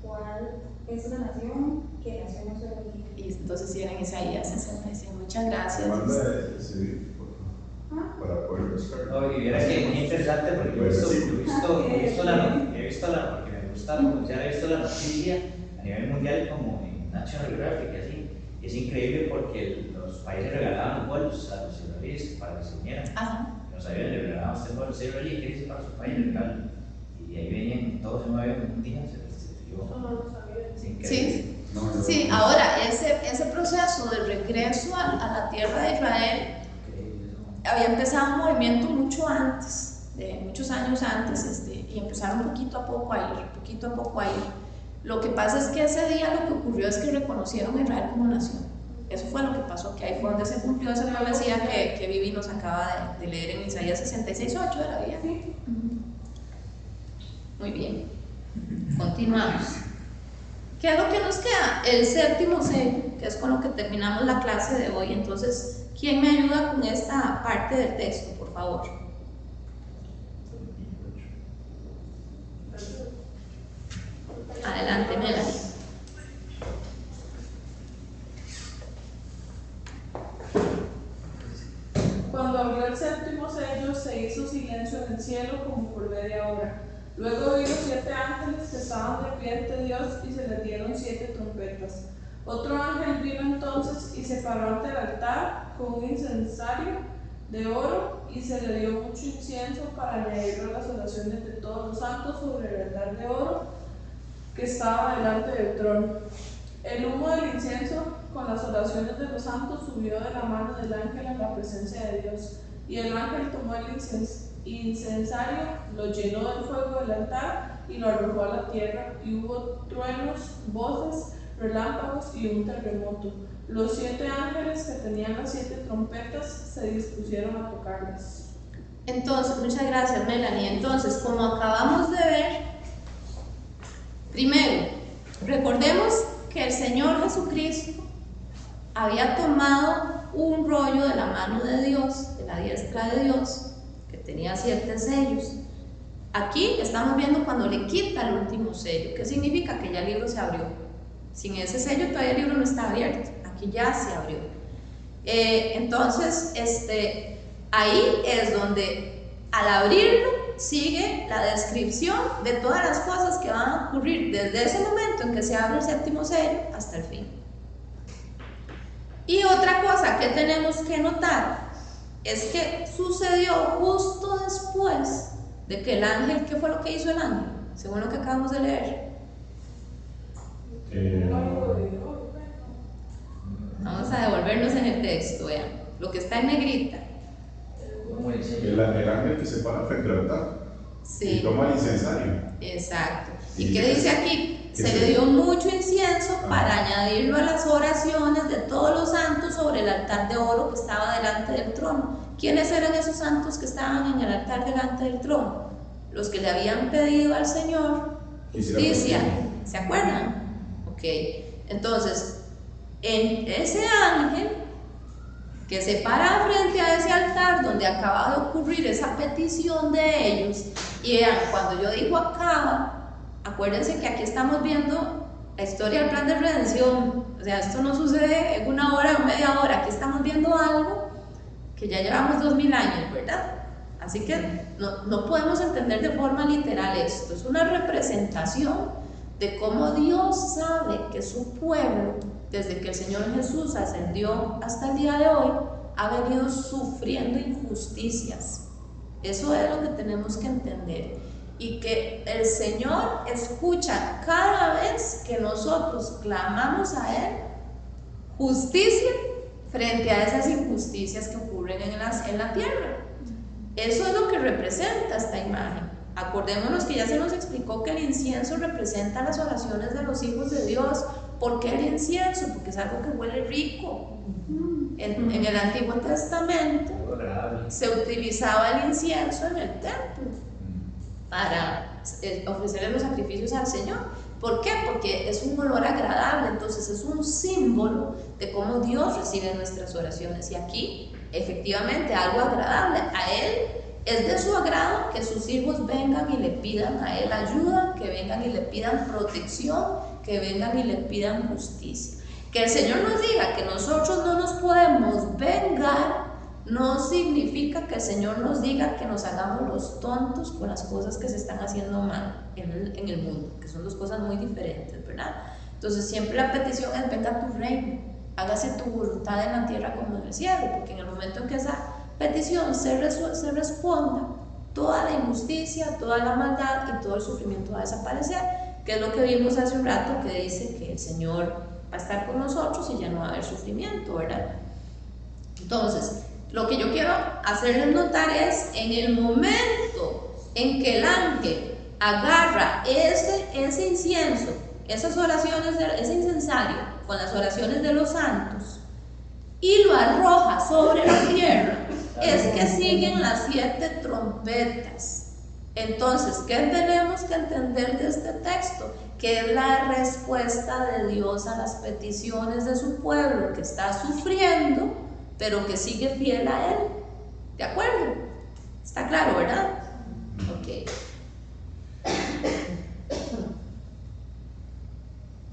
cuál es la nación que nació en nuestro origen. Y entonces sí, en Isaías 66. Muchas gracias. Manda ese, por favor, para poder buscar. No, y viera que es muy interesante porque he visto porque me gusta pronunciar, he visto la noticia a nivel mundial como en National Geographic y así. Y es increíble porque los países regalaban los vuelos a los israelíes para que se unieran. Ajá. Los aviones le regalaban a usted vuelos israelíes, ¿qué dice para su país? Le regalan. Y ahí venían todos en un avión en un día, se es increíble. Sí. No, Sí, ahora, ese proceso de regreso a la tierra de Israel Increíble eso. había empezado un movimiento mucho antes, muchos años antes, y empezaron poquito a poco a ir. Lo que pasa es que ese día lo que ocurrió es que reconocieron a Israel como nación. Eso fue lo que pasó, que ahí fue donde se cumplió esa profecía que Vivi nos acaba de leer en Isaías 66:8 de la Biblia. Sí. Muy bien, continuamos. ¿Qué es lo que nos queda? El séptimo sello, que es con lo que terminamos la clase de hoy. Entonces, ¿quién me ayuda con esta parte del texto, por favor? Adelante, Melanie. Cuando abrió el séptimo sello, se hizo silencio en el cielo como por media hora. Luego vi los 7 ángeles que estaban de pie ante Dios y se les dieron 7 trompetas. Otro ángel vino entonces y se paró ante el altar con un incensario de oro y se le dio mucho incienso para añadirlo a las oraciones de todos los santos sobre el altar de oro que estaba delante del trono. El humo del incienso con las oraciones de los santos subió de la mano del ángel a la presencia de Dios, y el ángel tomó el incensario, lo llenó del fuego del altar y lo arrojó a la tierra, y hubo truenos, voces, relámpagos y un terremoto. Los 7 ángeles que tenían las 7 trompetas se dispusieron a tocarlas. Entonces, muchas gracias, Melanie. Entonces, como acabamos de ver, primero, recordemos que el Señor Jesucristo había tomado un rollo de la mano de Dios, de la diestra de Dios, que tenía 7 sellos. Aquí estamos viendo cuando le quita el último sello. ¿Qué significa? Que ya el libro se abrió. Sin ese sello todavía el libro no está abierto. Aquí ya se abrió. Entonces, ahí es donde al abrirlo sigue la descripción de todas las cosas que van a ocurrir desde ese momento en que se abre el séptimo sello hasta el fin. Y otra cosa que tenemos que notar es que sucedió justo después de que el ángel, ¿qué fue lo que hizo el ángel? Según lo que acabamos de leer. Vamos a devolvernos en el texto, vean, lo que está en negrita. El ángel que se para frente al altar. Sí. Y toma el incensario. Exacto. Sí, ¿Y qué dice aquí? Se le dio mucho incienso para añadirlo a las oraciones de todos los santos sobre el altar de oro que estaba delante del trono. ¿Quiénes eran esos santos que estaban en el altar delante del trono? Los que le habían pedido al Señor justicia. ¿Se acuerdan? Ok. Entonces, en ese ángel que se para frente a ese altar donde acaba de ocurrir esa petición de ellos, y vean, cuando yo digo acaba, acuérdense que aquí estamos viendo la historia del plan de redención. O sea, esto no sucede en una hora o media hora. Aquí estamos viendo algo que ya llevamos 2000 años, ¿verdad? Así que no podemos entender de forma literal esto. Es una representación de cómo Dios sabe que su pueblo, desde que el Señor Jesús ascendió hasta el día de hoy, ha venido sufriendo injusticias. Eso es lo que tenemos que entender. Y que el Señor escucha cada vez que nosotros clamamos a Él justicia frente a esas injusticias que ocurren en la tierra. Eso es lo que representa esta imagen. Acordémonos que ya se nos explicó que el incienso representa las oraciones de los hijos de Dios. ¿Por qué el incienso? Porque es algo que huele rico. En el Antiguo Testamento se utilizaba el incienso en el templo para ofrecerle los sacrificios al Señor. ¿Por qué? Porque es un olor agradable, entonces es un símbolo de cómo Dios recibe nuestras oraciones. Y aquí, efectivamente, algo agradable. A Él es de su agrado que sus hijos vengan y le pidan a Él ayuda, que vengan y le pidan protección, que vengan y le pidan justicia. Que el Señor nos diga que nosotros no nos podemos vengar no significa que el Señor nos diga que nos hagamos los tontos con las cosas que se están haciendo mal en el mundo, que son dos cosas muy diferentes, ¿verdad? Entonces siempre la petición es: venga tu reino, hágase tu voluntad en la tierra como en el cielo, porque en el momento en que esa petición se responda, toda la injusticia, toda la maldad y todo el sufrimiento va a desaparecer, que es lo que vimos hace un rato, que dice que el Señor va a estar con nosotros y ya no va a haber sufrimiento, ¿verdad? Entonces, lo que yo quiero hacerles notar es, en el momento en que el ángel agarra ese incienso, esas oraciones, ese incensario con las oraciones de los santos, y lo arroja sobre la tierra, es que siguen las 7 trompetas. Entonces, ¿qué tenemos que entender de este texto? Que es la respuesta de Dios a las peticiones de su pueblo que está sufriendo, pero que sigue fiel a Él. ¿De acuerdo? ¿Está claro, verdad? Ok.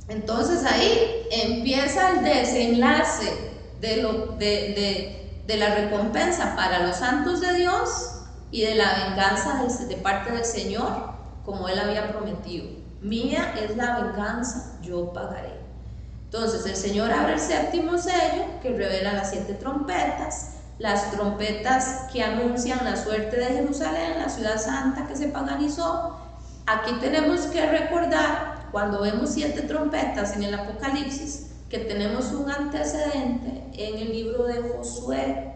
Entonces ahí empieza el desenlace de la recompensa para los santos de Dios y de la venganza de parte del Señor, como Él había prometido. Mía es la venganza, yo pagaré. Entonces el Señor abre el 7º sello, que revela las 7 trompetas, las trompetas que anuncian la suerte de Jerusalén, la ciudad santa que se paganizó. Aquí tenemos que recordar, cuando vemos 7 trompetas en el Apocalipsis, que tenemos un antecedente en el libro de Josué,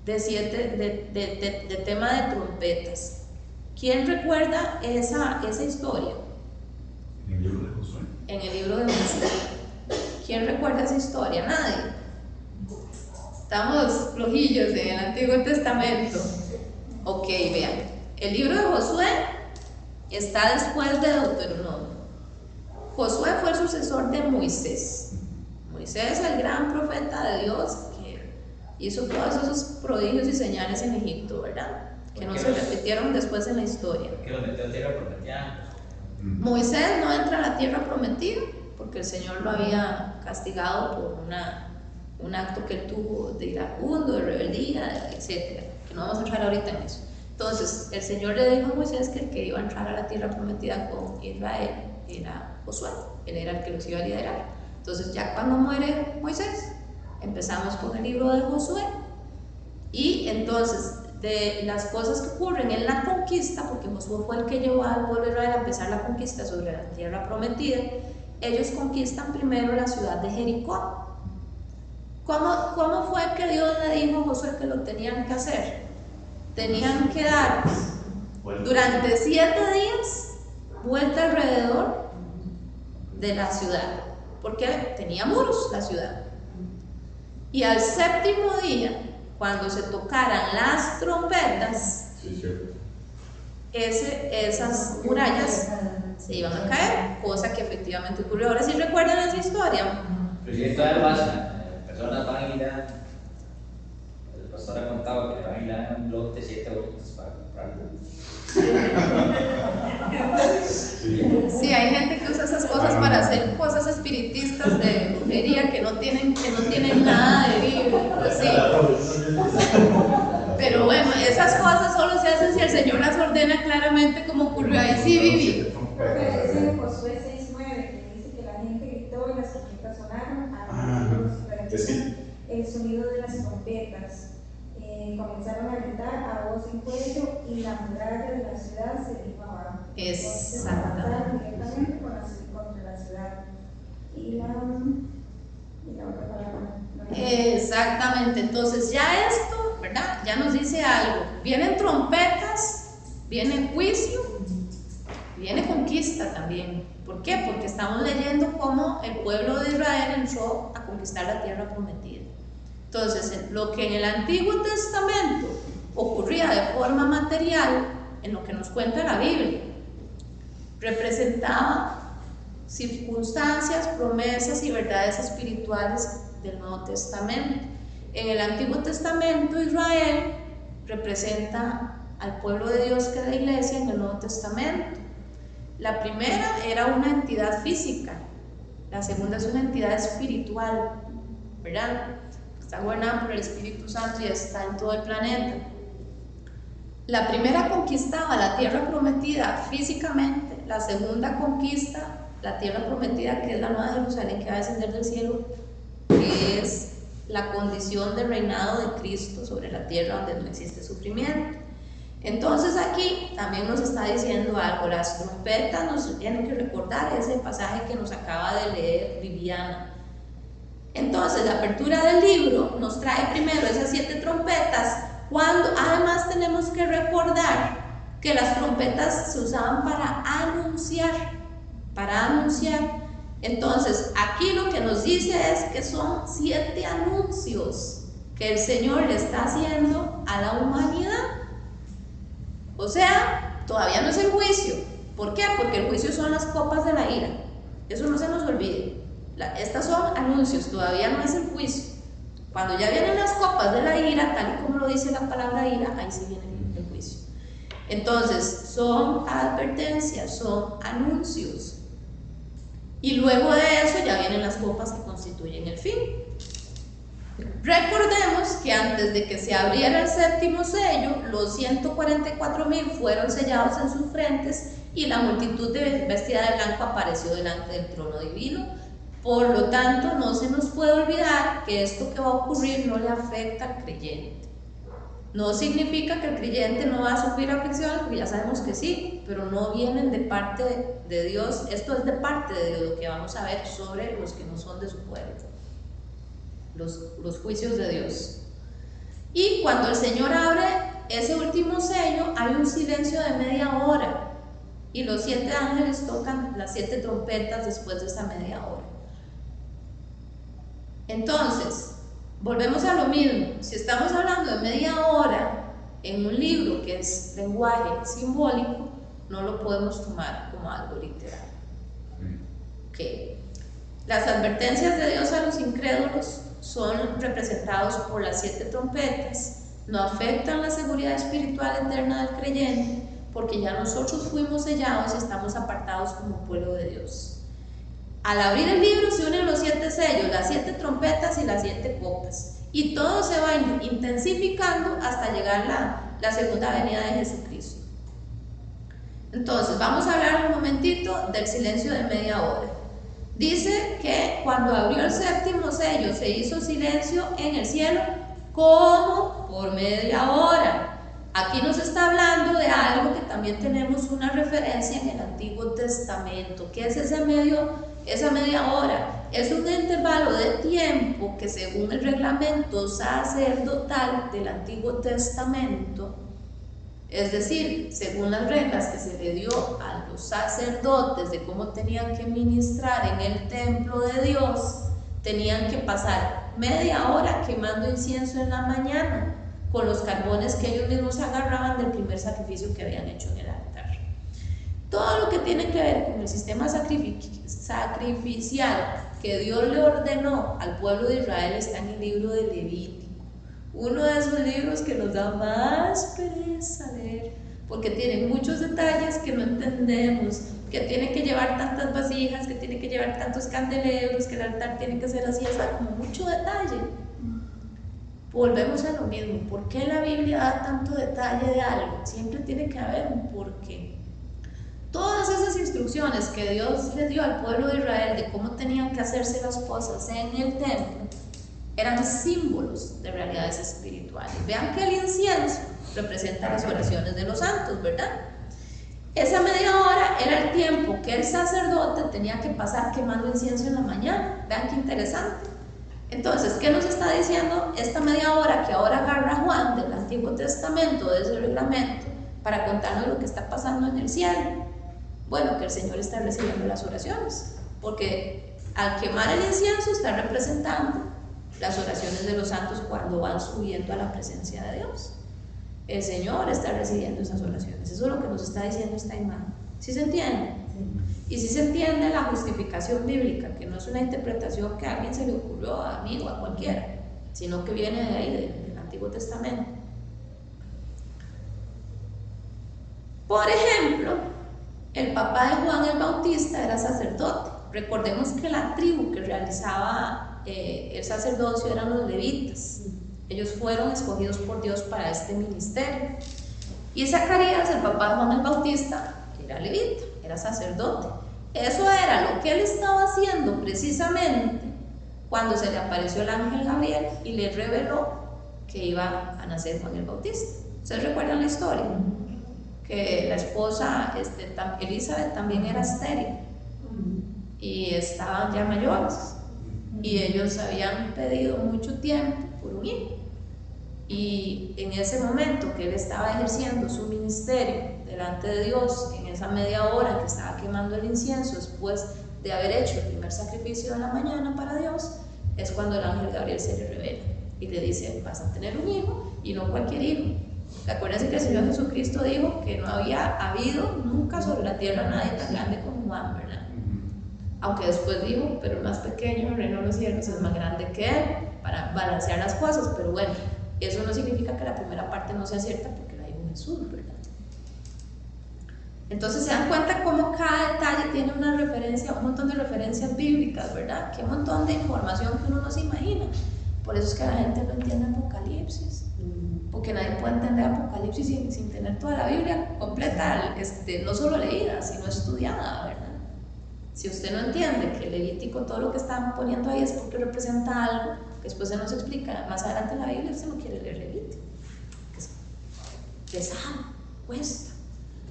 de tema de trompetas. ¿Quién recuerda esa historia? ¿En el libro de Josué? En el libro de Josué. ¿Quién recuerda esa historia? Nadie. Estamos flojillos en el Antiguo Testamento. Ok, vean. El libro de Josué está después de Deuteronomio. Josué fue el sucesor de Moisés. Moisés es el gran profeta de Dios que hizo todos esos prodigios y señales en Egipto, ¿verdad? Que no se repitieron después en la historia. ¿Por qué lo metió en tierra prometida? Moisés no entra a la tierra prometida porque el Señor lo había castigado por un acto que él tuvo de iracundo, de rebeldía, etc. Que no vamos a entrar ahorita en eso. Entonces el Señor le dijo a Moisés que el que iba a entrar a la tierra prometida con Israel era Josué. Él era el que los iba a liderar. Entonces ya cuando muere Moisés, empezamos con el libro de Josué, y entonces de las cosas que ocurren en la conquista, porque Josué fue el que llevó al pueblo de Israel a empezar la conquista sobre la tierra prometida. Ellos conquistan primero la ciudad de Jericó. ¿Cómo fue que Dios le dijo a Josué que lo tenían que hacer? Tenían que dar durante 7 días vuelta alrededor de la ciudad, porque tenía muros la ciudad. Y al 7º día, cuando se tocaran las trompetas, esas murallas se iban a caer, cosa que efectivamente ocurrió. Ahora sí recuerdan esa historia. Sí, todavía pasa. Personas van a ir el pastor ha contado que van a ir a un blog de 7 bolitas para comprarlo. Sí, hay gente que usa esas cosas para hacer cosas espiritistas de brujería que no tienen nada de bíblico, sí. Pero bueno, esas cosas solo Vivi. Porque es en Josué 6:9 que dice que la gente gritó y las trompetas sonaron, el sonido de las trompetas. Comenzaron a gritar a voz en cuello y la muralla de la ciudad se vino abajo. Entonces se atacaron directamente contra la ciudad. Y la otra palabra. Exactamente, entonces ya esto, ¿verdad? Ya nos dice algo. Vienen trompetas, viene juicio, viene conquista también. ¿Por qué? Porque estamos leyendo cómo el pueblo de Israel entró a conquistar la tierra prometida. Entonces, lo que en el Antiguo Testamento ocurría de forma material, en lo que nos cuenta la Biblia, representaba circunstancias, promesas y verdades espirituales del Nuevo Testamento. En el Antiguo Testamento, Israel representa al pueblo de Dios, que es la iglesia, en el Nuevo Testamento. La primera era una entidad física, la segunda es una entidad espiritual, ¿verdad? Está gobernada por el Espíritu Santo y está en todo el planeta. La primera conquistaba la tierra prometida físicamente, la segunda conquista la tierra prometida, que es la Nueva Jerusalén que va a descender del cielo, que es la condición de reinado de Cristo sobre la tierra donde no existe sufrimiento. Entonces aquí también nos está diciendo algo. Las trompetas nos tienen que recordar ese pasaje que nos acaba de leer Viviana. Entonces la apertura del libro nos trae primero esas 7 trompetas, cuando además tenemos que recordar que las trompetas se usaban para anunciar. Entonces aquí lo que nos dice es que son 7 anuncios que el Señor le está haciendo a la humanidad. O sea, todavía no es el juicio. ¿Por qué? Porque el juicio son las copas de la ira. Eso no se nos olvide. Estas son anuncios, todavía no es el juicio. Cuando ya vienen las copas de la ira, tal y como lo dice la palabra ira, ahí sí viene el juicio. Entonces, son advertencias, son anuncios. Y luego de eso ya vienen las copas que constituyen el fin. Recordemos que antes de que se abriera el 7º sello, los 144,000 fueron sellados en sus frentes y la multitud vestida de blanco apareció delante del trono divino. Por lo tanto, no se nos puede olvidar que esto que va a ocurrir no le afecta al creyente. No significa que el creyente no va a sufrir aflicciones, porque ya sabemos que sí, pero no vienen de parte de Dios. Esto es de parte de Dios, lo que vamos a ver sobre los que no son de su pueblo, los juicios de Dios. Y cuando el Señor abre ese último sello, hay un silencio de media hora y los 7 ángeles tocan las 7 trompetas después de esa media hora. Entonces, volvemos a lo mismo. Si estamos hablando de media hora en un libro que es lenguaje simbólico, no lo podemos tomar como algo literal. Okay. Las advertencias de Dios a los incrédulos son representados por las 7 trompetas, no afectan la seguridad espiritual eterna del creyente, porque ya nosotros fuimos sellados y estamos apartados como pueblo de Dios. Al abrir el libro se unen los 7 sellos, las 7 trompetas y las 7 copas, y todo se va intensificando hasta llegar la segunda venida de Jesucristo. Entonces vamos a hablar un momentito del silencio de media hora. Dice que cuando abrió el 7º sello se hizo silencio en el cielo como por media hora. Aquí nos está hablando de algo que también tenemos una referencia en el Antiguo Testamento. ¿Qué es esa media hora? Es un intervalo de tiempo que, según el reglamento sacerdotal del Antiguo Testamento, es decir, según las reglas que se le dio a los sacerdotes de cómo tenían que ministrar en el templo de Dios, tenían que pasar media hora quemando incienso en la mañana con los carbones que ellos mismos agarraban del primer sacrificio que habían hecho en el altar. Todo lo que tiene que ver con el sistema sacrificial que Dios le ordenó al pueblo de Israel está en el libro de Levítico. Uno de esos libros que nos da más pereza leer, porque tiene muchos detalles que no entendemos, que tiene que llevar tantas vasijas, que tiene que llevar tantos candeleros, que el altar tiene que ser así, está como mucho detalle. Volvemos a lo mismo. ¿Por qué la Biblia da tanto detalle de algo? Siempre tiene que haber un porqué. todas esas instrucciones que Dios le dio al pueblo de Israel de cómo tenían que hacerse las cosas en el templo eran símbolos de realidades espirituales. Vean que el incienso representa las oraciones de los santos, ¿verdad? Esa media hora era el tiempo que el sacerdote tenía que pasar quemando incienso en la mañana. Vean qué interesante. Entonces, ¿qué nos está diciendo esta media hora que ahora agarra Juan del Antiguo Testamento, de ese reglamento, para contarnos lo que está pasando en el cielo? Bueno, que el Señor está recibiendo las oraciones, porque al quemar el incienso está representando las oraciones de los santos cuando van subiendo a la presencia de Dios. El Señor está recibiendo esas oraciones. Eso es lo que nos está diciendo esta imagen. ¿Sí se entiende? Sí. Y si se entiende la justificación bíblica, que no es una interpretación que a alguien se le ocurrió, a mí o a cualquiera, sino que viene de ahí, del Antiguo Testamento. Por ejemplo, el papá de Juan el Bautista era sacerdote. Recordemos que la tribu que realizaba el sacerdocio eran los levitas. Ellos fueron escogidos por Dios para este ministerio. Y Zacarías, el papá de Juan el Bautista, era levita, era sacerdote. Eso era lo que él estaba haciendo precisamente cuando se le apareció el ángel Gabriel y le reveló que iba a nacer Juan el Bautista. ¿Ustedes recuerdan la historia? Que la esposa Elizabeth también era estéril y estaban ya mayores y ellos habían pedido mucho tiempo por un hijo, y en ese momento que él estaba ejerciendo su ministerio delante de Dios, en esa media hora que estaba quemando el incienso después de haber hecho el primer sacrificio de la mañana para Dios, es cuando el ángel Gabriel se le revela y le dice: vas a tener un hijo, y no cualquier hijo. Acuérdense que el Señor Jesucristo dijo que no había habido nunca sobre la tierra nadie tan grande como Juan, ¿verdad? Aunque después dijo: pero el más pequeño, el reino de los cielos, es más grande que él, para balancear las cosas. Pero bueno, eso no significa que la primera parte no sea cierta, porque la dijo Jesús, ¿verdad? Entonces se dan cuenta cómo cada detalle tiene una referencia, un montón de referencias bíblicas, ¿verdad? Que un montón de información que uno no se imagina. Por eso es que la gente no entiende Apocalipsis, porque nadie puede entender Apocalipsis sin tener toda la Biblia completa, no solo leída, sino estudiada, ¿verdad? Si usted no entiende que el Levítico, todo lo que están poniendo ahí es porque representa algo que después se nos explica más adelante en la Biblia, usted no quiere leer Levítico, que es pesado, cuesta.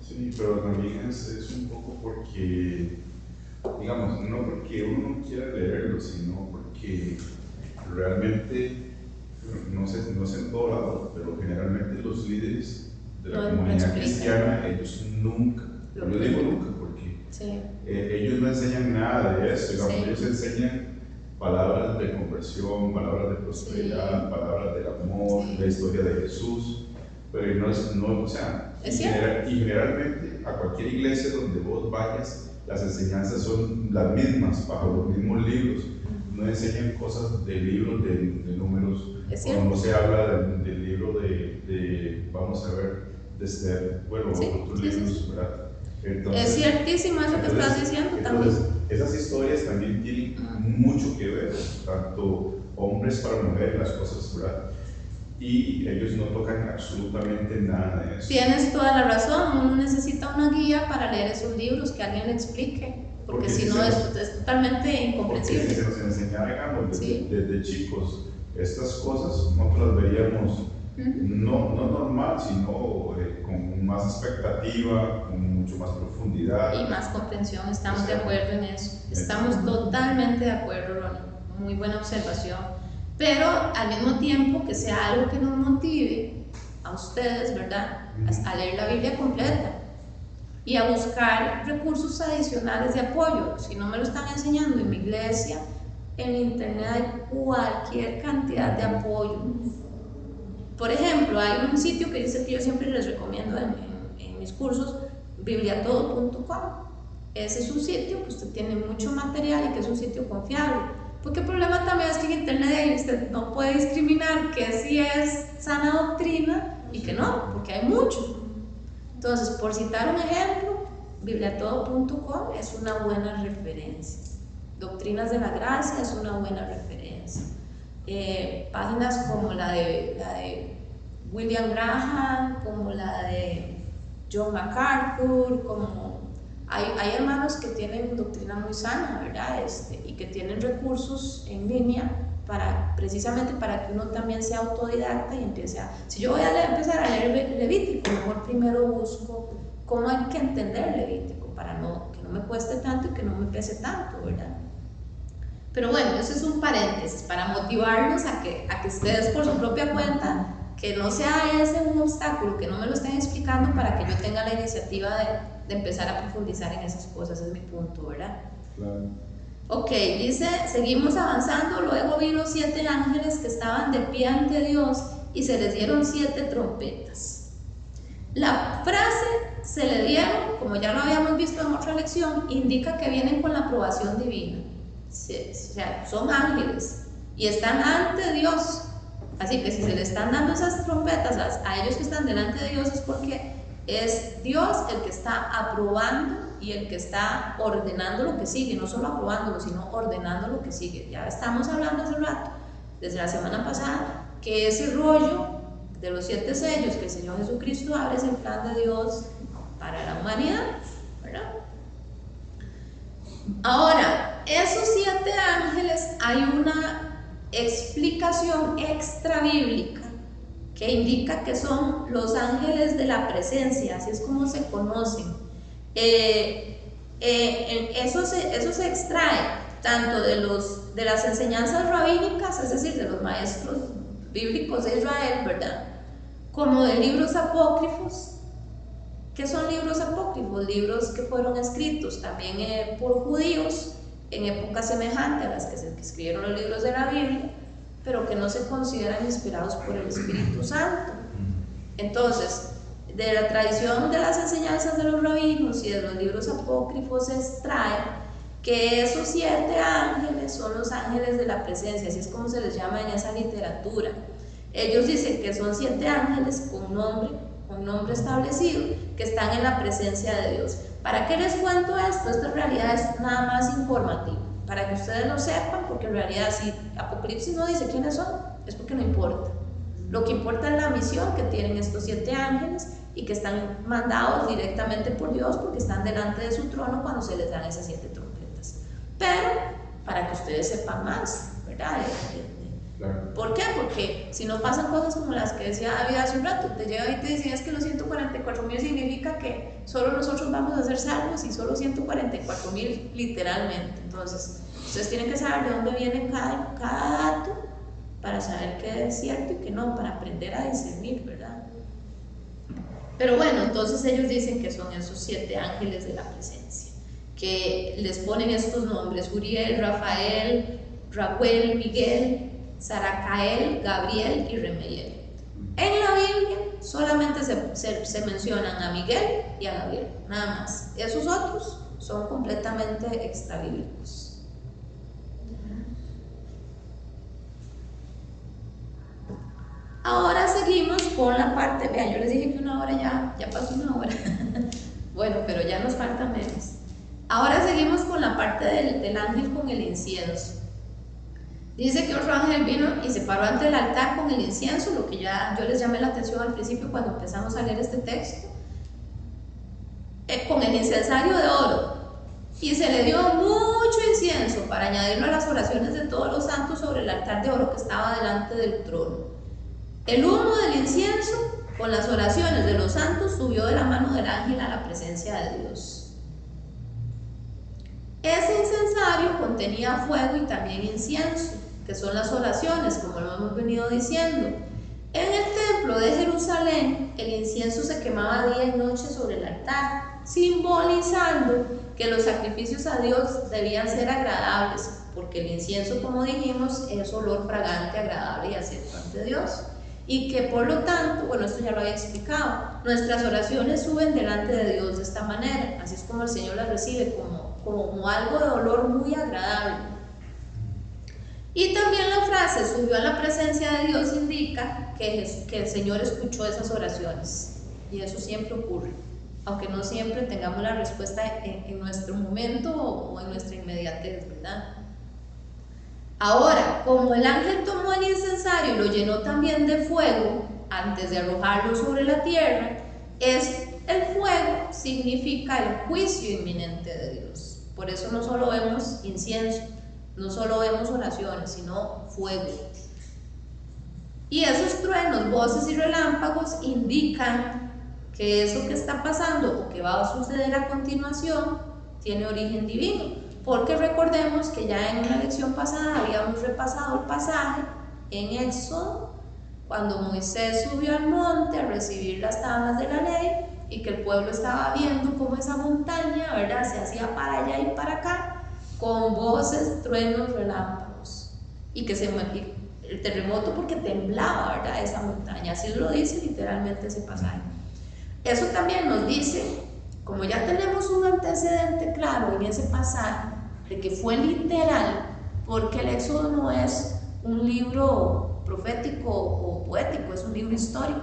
Sí, pero también es un poco porque, digamos, no porque uno no quiera leerlo, sino porque realmente, no sé en todo lado, pero generalmente los líderes de la comunidad cristiana, ellos nunca, yo digo nunca, porque sí, ellos no enseñan nada de eso, digamos, sí, ellos enseñan palabras de conversión, palabras de prosperidad, sí, palabras del amor, sí, la historia de Jesús, pero o sea, y generalmente a cualquier iglesia donde vos vayas, las enseñanzas son las mismas, bajo los mismos libros. No enseñan cosas de libros de números, o no se habla del libro de vamos a ver, de Esther, bueno, sí, otros libros, ¿verdad? Entonces, es ciertísimo eso que estás diciendo también. Esas historias también tienen mucho que ver, tanto hombres para mujeres, las cosas, ¿verdad? Y ellos no tocan absolutamente nada de eso. Tienes toda la razón, uno necesita una guía para leer esos libros, que alguien le explique, porque si no es totalmente incomprensible. Porque si se nos enseñara, digamos, desde chicos, estas cosas nosotros las veríamos no normal, sino con más expectativa, con mucho más profundidad. Y más comprensión, estamos de acuerdo en eso. Estamos totalmente de acuerdo, Ronnie. Muy buena observación. Pero al mismo tiempo que sea algo que nos motive a ustedes, ¿verdad? A leer la Biblia completa y a buscar recursos adicionales de apoyo. Si no me lo están enseñando en mi iglesia, en internet hay cualquier cantidad de apoyo. Por ejemplo, hay un sitio que yo siempre les recomiendo en mis cursos, bibliatodo.com. Ese es un sitio que usted tiene mucho material y que es un sitio confiable. Porque el problema también es que en internet usted no puede discriminar que sí es sana doctrina y que no, porque hay mucho. Entonces, por citar un ejemplo, bibliatodo.com es una buena referencia. Doctrinas de la Gracia es una buena referencia. Páginas como la de William Graham, como la de John MacArthur, como Hay hermanos que tienen doctrina muy sana, ¿verdad? Y que tienen recursos en línea precisamente para que uno también sea autodidacta y empiece a... Si yo voy a empezar a leer Levítico, mejor primero busco cómo hay que entender Levítico para que no me cueste tanto y que no me pese tanto, ¿verdad? Pero bueno, eso es un paréntesis para motivarlos a que ustedes por su propia cuenta, que no sea ese un obstáculo, que no me lo estén explicando para que yo tenga la iniciativa de empezar a profundizar en esas cosas, es mi punto, ¿verdad? Claro. Ok, dice, seguimos avanzando, luego vi los 7 ángeles que estaban de pie ante Dios y se les dieron 7 trompetas. La frase se le dieron, como ya lo habíamos visto en otra lección, indica que vienen con la aprobación divina. O sea, son ángeles y están ante Dios. Así que si se le están dando esas trompetas a ellos que están delante de Dios es porque es Dios el que está aprobando y el que está ordenando lo que sigue, no solo aprobándolo, sino ordenando lo que sigue. Ya estamos hablando hace rato, desde la semana pasada, que ese rollo de los 7 sellos que el Señor Jesucristo abre es el plan de Dios para la humanidad, ¿verdad? Ahora, esos 7 ángeles, hay una explicación extra bíblica que indica que son los ángeles de la presencia, así es como se conocen. Eso se extrae tanto de las enseñanzas rabínicas, es decir, de los maestros bíblicos de Israel, ¿verdad? Como de libros apócrifos. ¿Qué son libros apócrifos? Libros que fueron escritos también por judíos en épocas semejantes a las que se escribieron los libros de la Biblia, pero que no se consideran inspirados por el Espíritu Santo. Entonces, de la tradición de las enseñanzas de los rabinos y de los libros apócrifos se extrae que esos 7 ángeles son los ángeles de la presencia, así es como se les llama en esa literatura. Ellos dicen que son 7 ángeles con nombre establecido, que están en la presencia de Dios. ¿Para qué les cuento esto? Esto en realidad es nada más informativo, para que ustedes lo sepan, porque en realidad si Apocalipsis no dice quiénes son, es porque no importa. Lo que importa es la misión que tienen estos 7 ángeles y que están mandados directamente por Dios porque están delante de su trono cuando se les dan esas 7 trompetas. Pero para que ustedes sepan más, ¿verdad? Claro. ¿Por qué? Porque si no pasan cosas como las que decía David hace un rato, te llega y te dicen es que los 144,000 significa que solo nosotros vamos a ser salvos y solo 144,000 literalmente. Entonces, ustedes tienen que saber de dónde viene cada dato para saber qué es cierto y qué no, para aprender a discernir, ¿verdad? Pero bueno, entonces ellos dicen que son esos 7 ángeles de la presencia, que les ponen estos nombres: Uriel, Rafael, Raguel, Miguel, Saracael, Gabriel y Remiel. En la Biblia solamente se mencionan a Miguel y a Gabriel, nada más. Esos otros son completamente extrabíblicos. Ahora seguimos con la parte, vean, yo les dije que 1 hora ya pasó 1 hora. Bueno, pero ya nos falta menos. Ahora seguimos con la parte del ángel con el incienso. Dice que otro ángel vino y se paró ante el altar con el incienso, lo que ya yo les llamé la atención al principio cuando empezamos a leer este texto, con el incensario de oro, y se le dio mucho incienso para añadirlo a las oraciones de todos los santos sobre el altar de oro que estaba delante del trono. El humo del incienso con las oraciones de los santos subió de la mano del ángel a la presencia de Dios. Ese incensario contenía fuego y también incienso, que son las oraciones, como lo hemos venido diciendo. En el templo de Jerusalén, el incienso se quemaba día y noche sobre el altar, simbolizando que los sacrificios a Dios debían ser agradables, porque el incienso, como dijimos, es olor fragante, agradable y acepto ante Dios. Y que por lo tanto, bueno, esto ya lo había explicado, nuestras oraciones suben delante de Dios de esta manera, así es como el Señor las recibe, como algo de olor muy agradable. Y también la frase subió a la presencia de Dios indica que el Señor escuchó esas oraciones, y eso siempre ocurre, aunque no siempre tengamos la respuesta en nuestro momento o en nuestra inmediatez, ¿verdad? Ahora, como el ángel tomó el incensario y lo llenó también de fuego antes de arrojarlo sobre la tierra, es el fuego significa el juicio inminente de Dios. Por eso no solo vemos incienso, no solo vemos oraciones, sino fuego. Y esos truenos, voces y relámpagos indican que eso que está pasando o que va a suceder a continuación tiene origen divino, porque recordemos que ya en una lección pasada habíamos repasado el pasaje en Éxodo, cuando Moisés subió al monte a recibir las tablas de la ley y que el pueblo estaba viendo cómo esa montaña, ¿verdad?, se hacía para allá y para acá con voces, truenos, relámpagos, y que el terremoto porque temblaba, ¿verdad?, esa montaña. Así lo dice literalmente ese pasaje. Eso también nos dice, como ya tenemos un antecedente claro en ese pasaje de que fue literal, porque el Éxodo no es un libro profético o poético, es un libro histórico.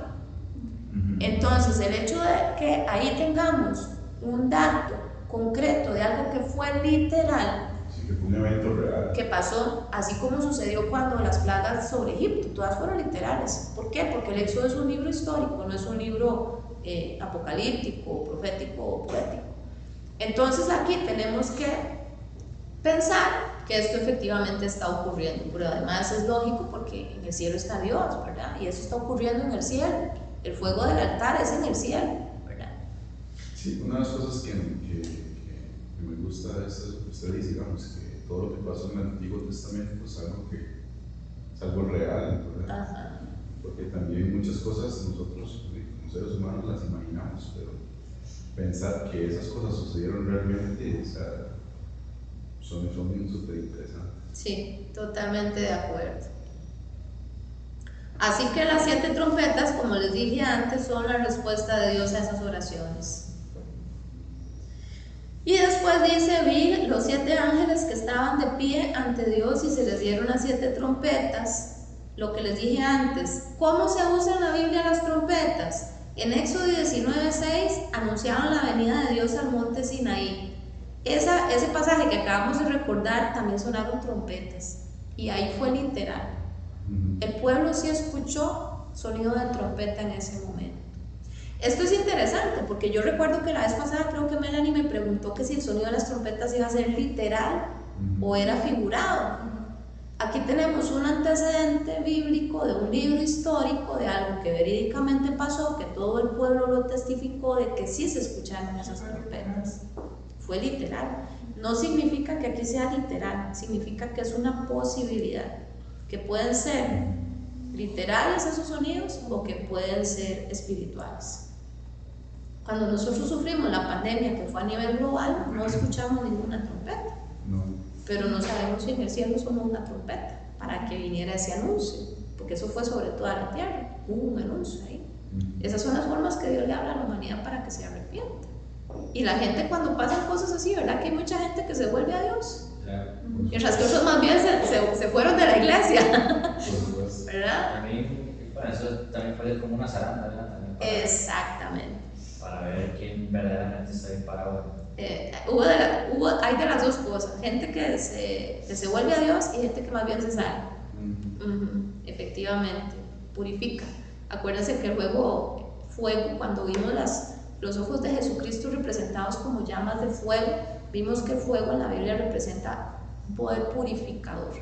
Entonces, el hecho de que ahí tengamos un dato concreto de algo que fue literal, sí, que fue un evento real, que pasó, así como sucedió cuando las plagas sobre Egipto, todas fueron literales. ¿Por qué? Porque el Éxodo es un libro histórico, no es un libro apocalíptico, profético o poético. Entonces aquí tenemos que pensar que esto efectivamente está ocurriendo, pero además es lógico porque en el cielo está Dios, ¿verdad? Y eso está ocurriendo en el cielo. El fuego del altar es en el cielo, ¿verdad? Sí, una de las cosas que me gusta es eso que usted dice, digamos, que todo lo que pasó en el Antiguo Testamento es algo real, ¿verdad? Ajá. Porque también muchas cosas nosotros como seres humanos las imaginamos, pero pensar que esas cosas sucedieron realmente, o sea, son súper interesantes. Sí, totalmente de acuerdo. Así que las 7 trompetas, como les dije antes, son la respuesta de Dios a esas oraciones. Y después dice, vi los 7 ángeles que estaban de pie ante Dios y se les dieron las 7 trompetas. Lo que les dije antes, ¿cómo se usan en la Biblia las trompetas? En Éxodo 19:6 anunciaban la venida de Dios al monte Sinaí. Ese pasaje que acabamos de recordar también sonaron trompetas y ahí fue literal. El pueblo sí escuchó sonido de trompeta en ese momento. Esto es interesante porque yo recuerdo que la vez pasada creo que Melanie me preguntó que si el sonido de las trompetas iba a ser literal o era figurado. Aquí tenemos un antecedente bíblico de un libro histórico de algo que verídicamente pasó, que todo el pueblo lo testificó de que sí se escucharon esas trompetas. Fue literal. No significa que aquí sea literal, significa que es una posibilidad, que pueden ser literales esos sonidos o que pueden ser espirituales. Cuando nosotros sufrimos la pandemia, que fue a nivel global, no escuchamos ninguna trompeta, pero no sabemos si en el cielo sonó una trompeta para que viniera ese anuncio, porque eso fue sobre toda la tierra, hubo un anuncio ahí. Esas son las formas que Dios le habla a la humanidad para que se arrepienta. Y la gente, cuando pasan cosas así, ¿verdad? Que hay mucha gente que se vuelve a Dios. Claro. Mientras que otros más bien se fueron de la iglesia. ¿Verdad? También, bueno, eso también fue como una zaranda, ¿verdad? También Exactamente. para ver quién verdaderamente está bien parado. Hay de las dos cosas, gente que se vuelve a Dios y gente que más bien se sale. Efectivamente, purifica. Acuérdense que el fuego, cuando vimos los ojos de Jesucristo representados como llamas de fuego, vimos que el fuego en la Biblia representa un poder purificador,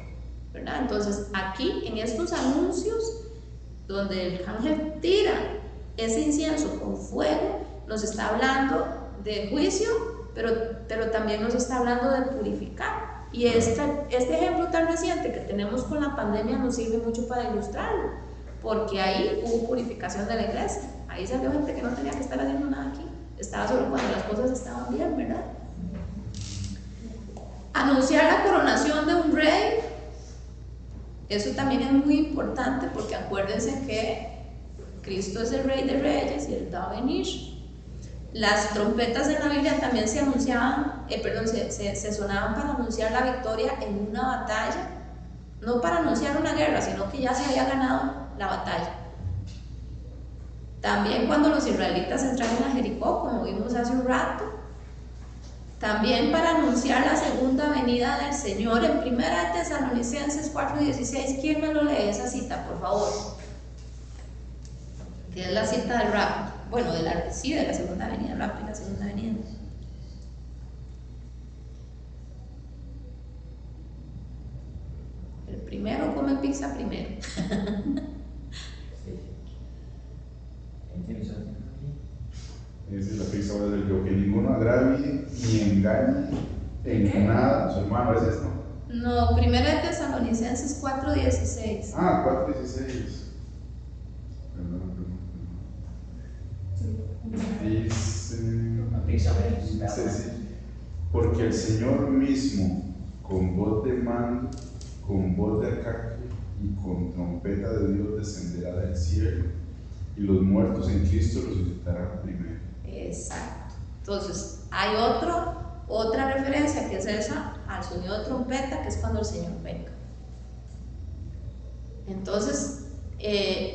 ¿verdad? Entonces aquí en estos anuncios donde el ángel tira ese incienso con fuego, nos está hablando de juicio, pero también nos está hablando de purificar. Y este ejemplo tan reciente que tenemos con la pandemia nos sirve mucho para ilustrarlo, porque ahí hubo purificación de la iglesia. Ahí salió gente que no tenía que estar haciendo nada aquí, estaba solo cuando las cosas estaban bien, ¿verdad? Anunciar la coronación de un rey, eso también es muy importante, porque acuérdense que Cristo es el Rey de Reyes y Él va a venir. Las trompetas en la Biblia también se anunciaban, se sonaban para anunciar la victoria en una batalla, no para anunciar una guerra, sino que ya se había ganado la batalla. También cuando los israelitas entraron a Jericó, como vimos hace un rato, también para anunciar la segunda venida del Señor. En 1 Tesalonicenses 4:16, ¿quién me lo lee esa cita, por favor? Que es la cita del rapto. bueno, de la segunda venida, rápida la segunda venida. El primero come pizza primero. Esa es la pizza del yo, que ninguno agravie ni engañe en nada a su hermano, ¿es esto? No, 1 Tesalonicenses 4:16. 4:16. Perdón. Dice, sí, porque el Señor mismo, con voz de mando, con voz de arcángel y con trompeta de Dios descenderá del cielo, y los muertos en Cristo resucitarán primero. Exacto. Entonces, hay otra referencia que es esa, al sonido de trompeta, que es cuando el Señor venga. Entonces,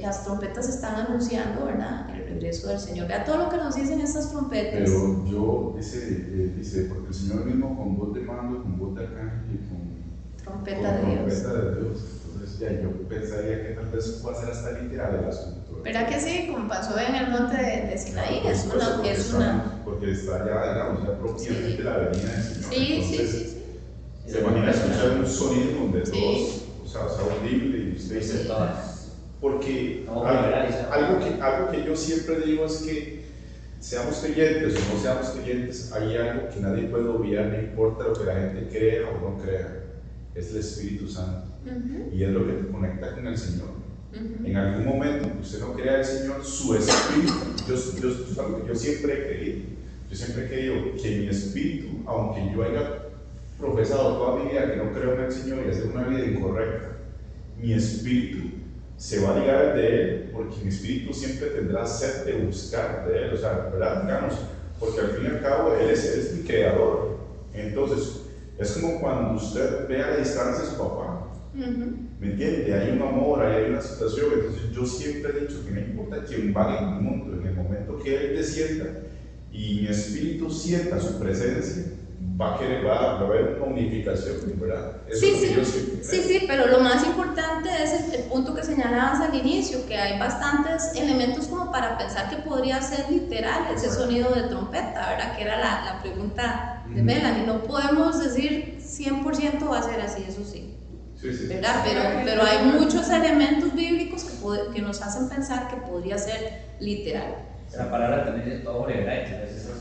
las trompetas están anunciando, ¿verdad?, el regreso del Señor. Vea todo lo que nos dicen estas trompetas. Pero dice, porque el Señor mismo con voz de mando, con voz de arcángel y con trompeta de Dios. Entonces ya yo pensaría que tal vez pueda ser hasta literal el asunto. ¿Verdad que sí? Como pasó en el monte de Sinaí, porque está ya, digamos, ya propiamente la venida del Señor. Sí. Se imagina escuchar un sonido donde Sí. todos, o sea, audible, y usted dice, todas. porque No, algo que yo siempre digo es que seamos creyentes o no seamos creyentes, hay algo que nadie puede obviar, no importa lo que la gente crea o no crea, es el Espíritu Santo. Y es lo que te conecta con el Señor. En algún momento que usted no crea al Señor, su espíritu, yo siempre he creído que mi espíritu, aunque yo haya profesado toda mi vida que no creo en el Señor y hacer una vida incorrecta, mi espíritu se va a ligar al de Él, porque mi espíritu siempre tendrá sed de buscar de Él, o sea, ¿verdad? Digamos, porque al fin y al cabo Él es mi creador. Entonces, es como cuando usted ve a la distancia a su papá. ¿Me entiende? Hay un amor, hay una situación. Entonces yo siempre he dicho que no importa quién va en el mundo, en el momento que Él descienda y mi espíritu sienta su presencia, va a haber una unificación, ¿verdad? Eso es lo que yo siempre creo. Sí, pero lo más importante es el punto que señalabas al inicio, que hay bastantes elementos como para pensar que podría ser literal ese sonido de trompeta, ¿verdad? Que era la pregunta de Melanie. No podemos decir 100% va a ser así, eso sí. ¿Verdad? Pero hay muchos elementos bíblicos que nos hacen pensar que podría ser literal. La palabra también es todo ¿verdad? Entonces eso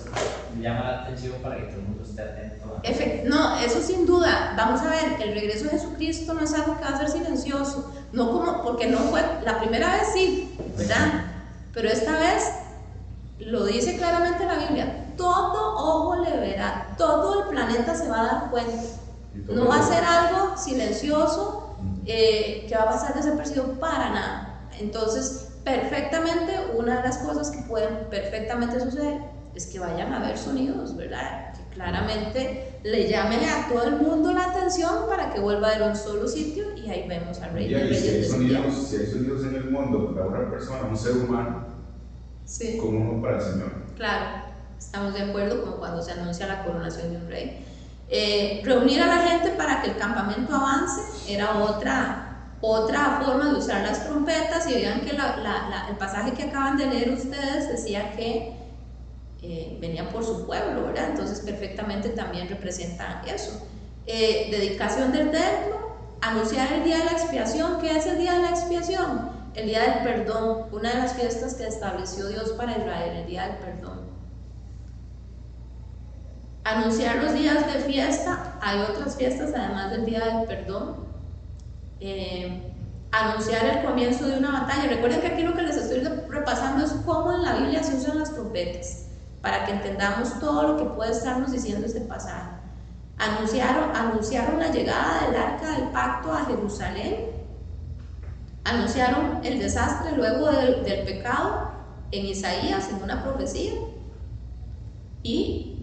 me llama la atención para que todo el mundo esté atento. No, eso sin duda. Vamos a ver, el regreso de Jesucristo no es algo que va a ser silencioso, no como, porque no fue, la primera vez sí, ¿verdad? Pero esta vez lo dice claramente la Biblia, todo ojo le verá, todo el planeta se va a dar cuenta. No va a ser algo silencioso que va a pasar desapercibido para nada. Entonces, perfectamente, una de las cosas que pueden perfectamente suceder es que vayan a haber sonidos, ¿verdad? Que claramente le llamen a todo el mundo la atención para que vuelva a ir a un solo sitio y ahí vemos al Rey de Reyes. Si hay sonidos en el mundo para una persona, un ser humano, sí, como uno para el Señor. Claro, estamos de acuerdo, como cuando se anuncia la coronación de un rey. Reunir a la gente para que el campamento avance era otra forma de usar las trompetas, y vean que el pasaje que acaban de leer ustedes decía que venían por su pueblo, ¿verdad? Entonces perfectamente también representan eso. Dedicación del templo, anunciar el día de la expiación. ¿Qué es el día de la expiación? El día del perdón, una de las fiestas que estableció Dios para Israel, el día del perdón. Anunciar los días de fiesta, hay otras fiestas además del día del perdón. Anunciar el comienzo de una batalla. Recuerden que aquí lo que les estoy repasando es cómo en la Biblia se usan las trompetas, para que entendamos todo lo que puede estarnos diciendo este pasaje. Anunciaron la llegada del arca del pacto a Jerusalén. Anunciaron el desastre luego del pecado en Isaías, en una profecía. Y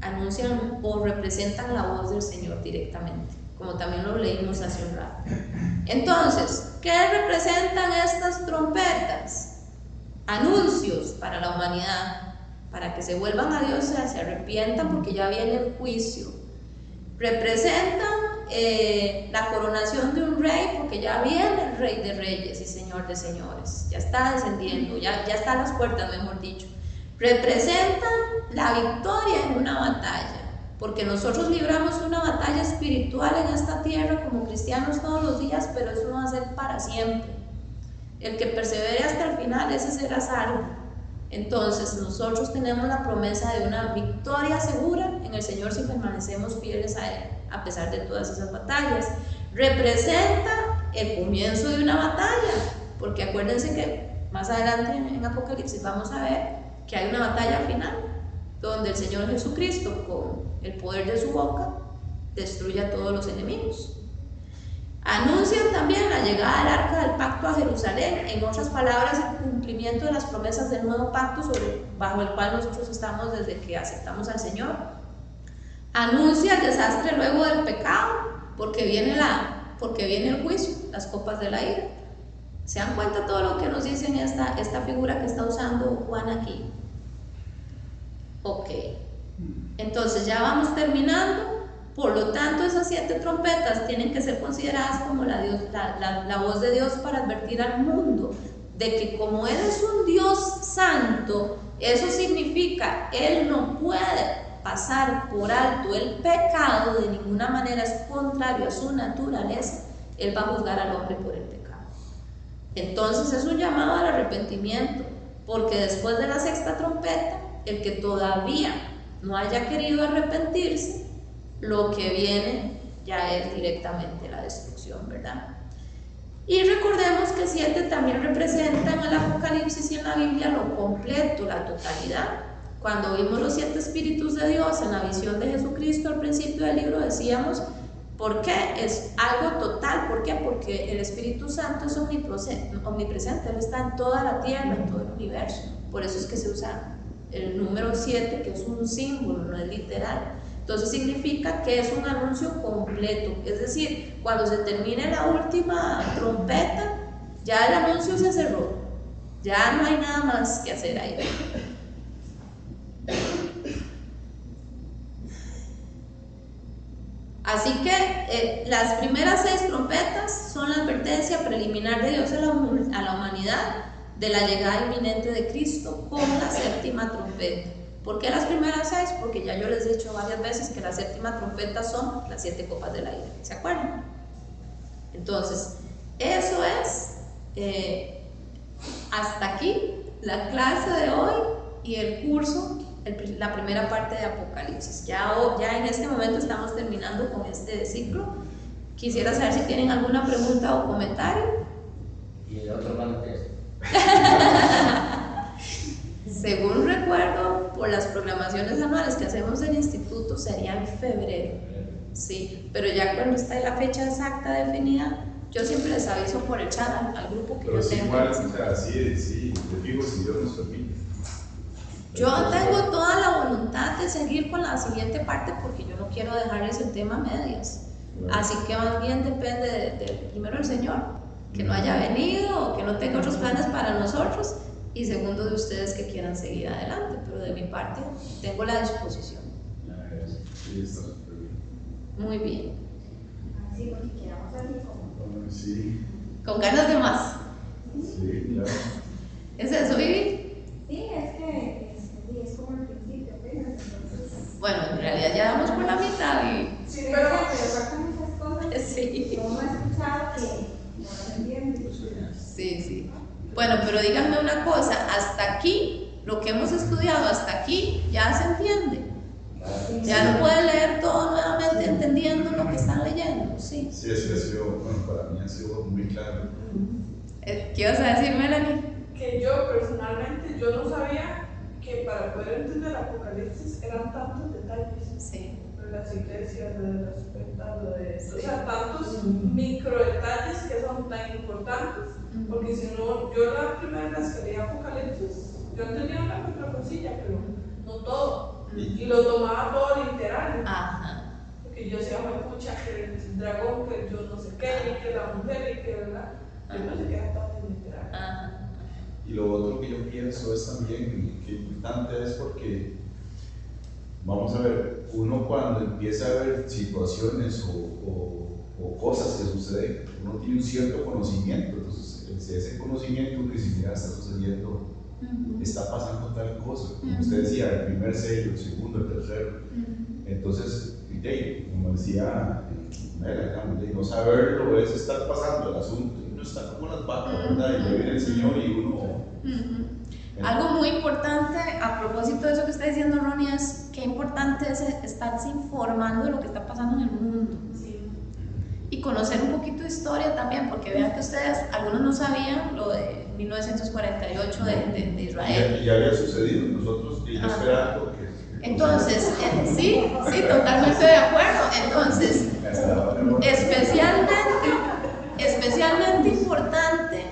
anuncian o representan la voz del Señor directamente, como también lo leímos hace un rato. Entonces, ¿qué representan estas trompetas? Anuncios para la humanidad, para que se vuelvan a Dios, se arrepientan porque ya viene el juicio. representan la coronación de un rey, porque ya viene el Rey de Reyes y Señor de Señores, ya está descendiendo, ya está a las puertas, mejor dicho. Representan la victoria en una batalla, porque nosotros libramos una batalla espiritual en esta tierra como cristianos todos los días, pero eso no va a ser para siempre. El que persevere hasta el final, ese será salvo. Entonces nosotros tenemos la promesa de una victoria segura en el Señor si permanecemos fieles a Él, a pesar de todas esas batallas. Representa el comienzo de una batalla, porque acuérdense que más adelante en Apocalipsis vamos a ver que hay una batalla final, donde el Señor Jesucristo, con el poder de su boca, destruye a todos los enemigos. Anuncian también la llegada del arca del pacto a Jerusalén, en otras palabras, el cumplimiento de las promesas del nuevo pacto bajo el cual nosotros estamos desde que aceptamos al Señor. Anuncia el desastre luego del pecado, porque viene el juicio, las copas de la ira. ¿Se dan cuenta todo lo que nos dice en esta figura que está usando Juan aquí? Ok, entonces ya vamos terminando. Por lo tanto, esas 7 trompetas tienen que ser consideradas como la voz de Dios para advertir al mundo de que como Él es un Dios santo, eso significa Él no puede pasar por alto el pecado, de ninguna manera, es contrario a su naturaleza. Él va a juzgar al hombre por el pecado. Entonces es un llamado al arrepentimiento, porque después de la 6ª trompeta, el que todavía no haya querido arrepentirse, lo que viene ya es directamente la destrucción, ¿verdad? Y recordemos que 7 también representan en el Apocalipsis y en la Biblia lo completo, la totalidad. Cuando vimos los 7 espíritus de Dios en la visión de Jesucristo al principio del libro, decíamos, ¿por qué? Es algo total. ¿Por qué? Porque el Espíritu Santo es omnipresente, Él está en toda la tierra, en todo el universo. Por eso es que se usa el número 7, que es un símbolo, no es literal. Entonces significa que es un anuncio completo, es decir, cuando se termine la última trompeta, ya el anuncio se cerró, ya no hay nada más que hacer ahí. Así que las primeras 6 trompetas son la advertencia preliminar de Dios a la humanidad de la llegada inminente de Cristo con la 7ª trompeta. ¿Por qué las primeras 6? Porque ya yo les he dicho varias veces que la 7ª trompeta son las 7 copas de la ira, ¿se acuerdan? Entonces, eso es hasta aquí la clase de hoy y el curso, la primera parte de Apocalipsis. Ya en este momento estamos terminando con este ciclo. Quisiera saber si tienen alguna pregunta o comentario. ¿Y el otro cuándo empieza? Según recuerdo, por las programaciones anuales que hacemos del instituto, sería en febrero. Sí, pero ya cuando está la fecha exacta definida, yo siempre les aviso por el chat al grupo que pero yo sí, tengo. igual, o sea, sí, te digo si Dios nos permite. Yo tengo toda la voluntad de seguir con la siguiente parte porque yo no quiero dejarles el tema a medias. Claro. Así que más bien depende de primero el Señor, que no haya venido o que no tenga otros planes para nosotros, y segundo de ustedes que quieran seguir adelante, pero de mi parte tengo la disposición. Sí, está súper bien. Muy bien. Así, porque quedamos así como. Sí, Con ganas de más. sí, claro. ¿Es eso, Vivi? Sí, es que es como el principio, apenas, entonces. Bueno, en realidad ya vamos por la mitad y Sí, pero faltan muchas cosas sí. que uno ha escuchado que no las entiende. Sí. Bueno, pero díganme una cosa, hasta aquí, lo que hemos estudiado hasta aquí, ya se entiende. Ya no pueden leer todo nuevamente entendiendo lo que están leyendo, sí. Sí, ha sido, bueno, para mí ha sido muy claro. ¿Qué ibas a decir, Melanie? Que yo personalmente, yo no sabía que para poder entender Apocalipsis eran tantos detalles. Sí. De las iglesias, de las respetas, o Sí. sea, tantos micro detalles que son tan importantes, porque si no, yo la primera vez que leí Apocalipsis, yo entendía una que otra cosilla, pero no todo, y lo tomaba todo literal, Ajá. porque yo decía, me escucha que el dragón, que yo no sé qué, y que la mujer, y que verdad, yo no sé qué era tan literal. Ajá. Y lo otro que yo pienso es también que importante es porque vamos a ver, uno cuando empieza a ver situaciones o cosas que suceden, uno tiene un cierto conocimiento, entonces ese conocimiento uno dice, mira, está sucediendo, está pasando tal cosa, como usted decía, el primer sello, el segundo, el tercero, entonces, como decía Mela, digamos, no saberlo es estar pasando el asunto, y uno está como las vacas, ¿verdad? Y viene el Señor y uno... Algo muy importante a propósito de eso que está diciendo Ronnie es que importante es estarse informando de lo que está pasando en el mundo. Y conocer un poquito de historia también, porque vean que ustedes, algunos no sabían lo de 1948 de Israel. Ya había sucedido, nosotros esperando que... Entonces, sí, totalmente de acuerdo. Entonces, especialmente importante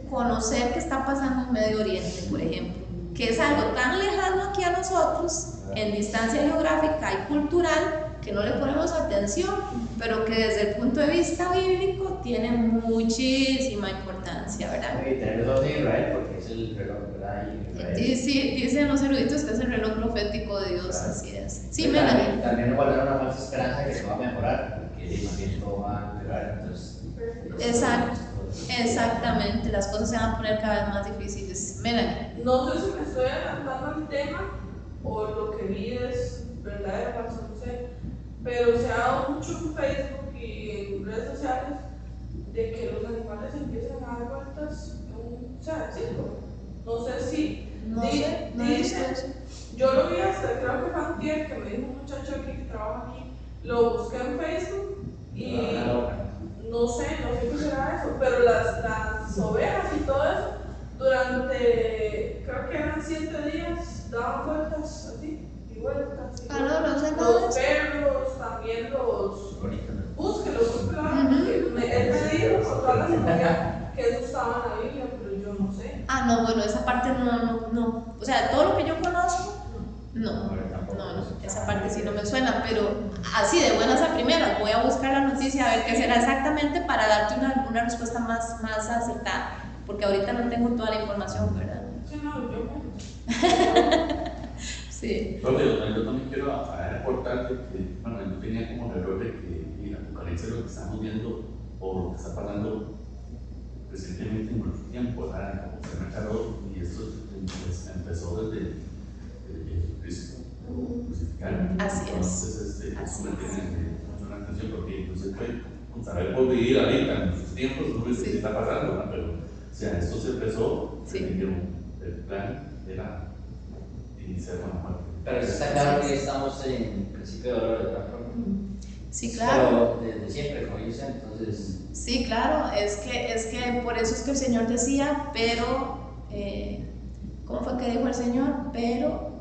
conocer qué está pasando en Medio Oriente, por ejemplo, que es algo tan lejano aquí a nosotros, en distancia geográfica y cultural, que no le ponemos atención, pero que desde el punto de vista bíblico tiene muchísima importancia, ¿verdad? Y tener dos de Israel, porque es el reloj, ¿verdad? Sí, dicen los eruditos que es el reloj profético de Dios, claro. Así es. Sí, Melanie. También nos guardaron una falsa esperanza que se va a mejorar, porque más bien todo va a empeorar, entonces... Exactamente, las cosas se van a poner cada vez más difíciles. Melanie. No sé si me estoy adelantando al tema o lo que vi es verdadero, no sé, pero se ha dado mucho en Facebook y en redes sociales de que los animales empiezan a dar vueltas en un circo. No sé si dice, yo lo vi hasta, creo que fue antier, que me dijo un muchacho aquí que trabaja aquí, lo busqué en Facebook y no sé qué será eso, pero las ovejas y todo eso, durante, creo que eran 7 días, daban vueltas así, y vueltas, y vueltas. Los perros, también los... Búsquelo, él me dijo con toda la seguridad que eso estaba en la Biblia, pero yo no sé. No, bueno, esa parte no. O sea, todo lo que yo conozco, no, esa parte sí no me suena, pero así de buenas a primeras voy a buscar la noticia a ver qué será exactamente para darte una respuesta más acertada, porque ahorita no tengo toda la información, ¿verdad? Sí, no, yo sí. Yo también quiero aportar que, bueno, yo tenía como el error de que el Apocalipsis es lo que estamos viendo o lo que está pasando recientemente en nuestro tiempo, ¿verdad? Como se me aclaró, y esto empezó desde Jesucristo crucificado. Así es. Entonces, eso me tiene mucho la atención porque entonces pues, saber por vivir ahorita en nuestros tiempos, no sé qué está pasando, ¿verdad? Pero, o sea, esto se empezó, el plan era iniciar una muerte. Pero está claro que estamos en principio de dolor, ¿verdad? Sí, claro. Pero desde siempre, como dicen, entonces... Sí, claro, es que por eso es que el Señor decía, pero, ¿cómo fue que dijo el Señor? Pero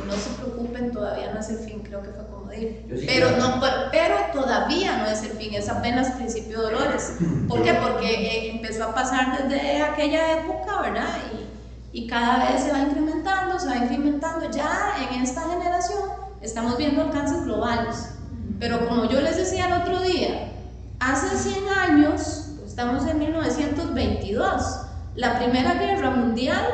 no se preocupen, todavía no es el fin, creo que fue como dijo. Sí, pero todavía no es el fin, es apenas principio de dolores. ¿Por qué? Porque empezó a pasar desde aquella época, ¿verdad? Y cada vez se va incrementando. Ya en esta generación estamos viendo alcances globales. Pero como yo les decía el otro día, hace 100 años, estamos en 1922, la Primera Guerra Mundial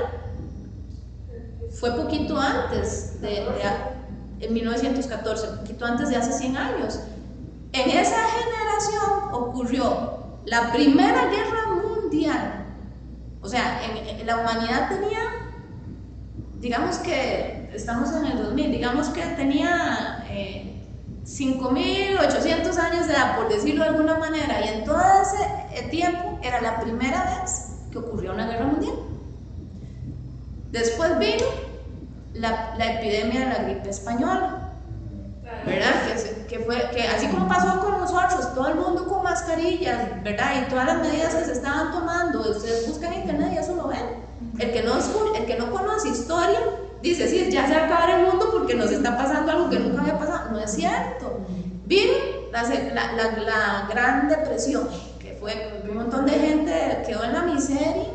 fue poquito antes, en 1914, poquito antes de hace 100 años. En esa generación ocurrió la Primera Guerra Mundial. O sea, la humanidad tenía, digamos que estamos en el 2000, digamos que tenía 5.800 años de edad, por decirlo de alguna manera, y en todo ese tiempo era la primera vez que ocurrió una guerra mundial. Después vino la epidemia de la gripe española, ¿verdad? Que así como pasó con nosotros, todo el mundo con mascarillas, ¿verdad? Y todas las medidas que se estaban tomando, ustedes buscan en internet y eso lo ven. El que no conoce historia dice, sí, ya se va a acabar el mundo porque nos está pasando algo que nunca había pasado. No es cierto. Vino la Gran Depresión, que fue un montón de gente quedó en la miseria,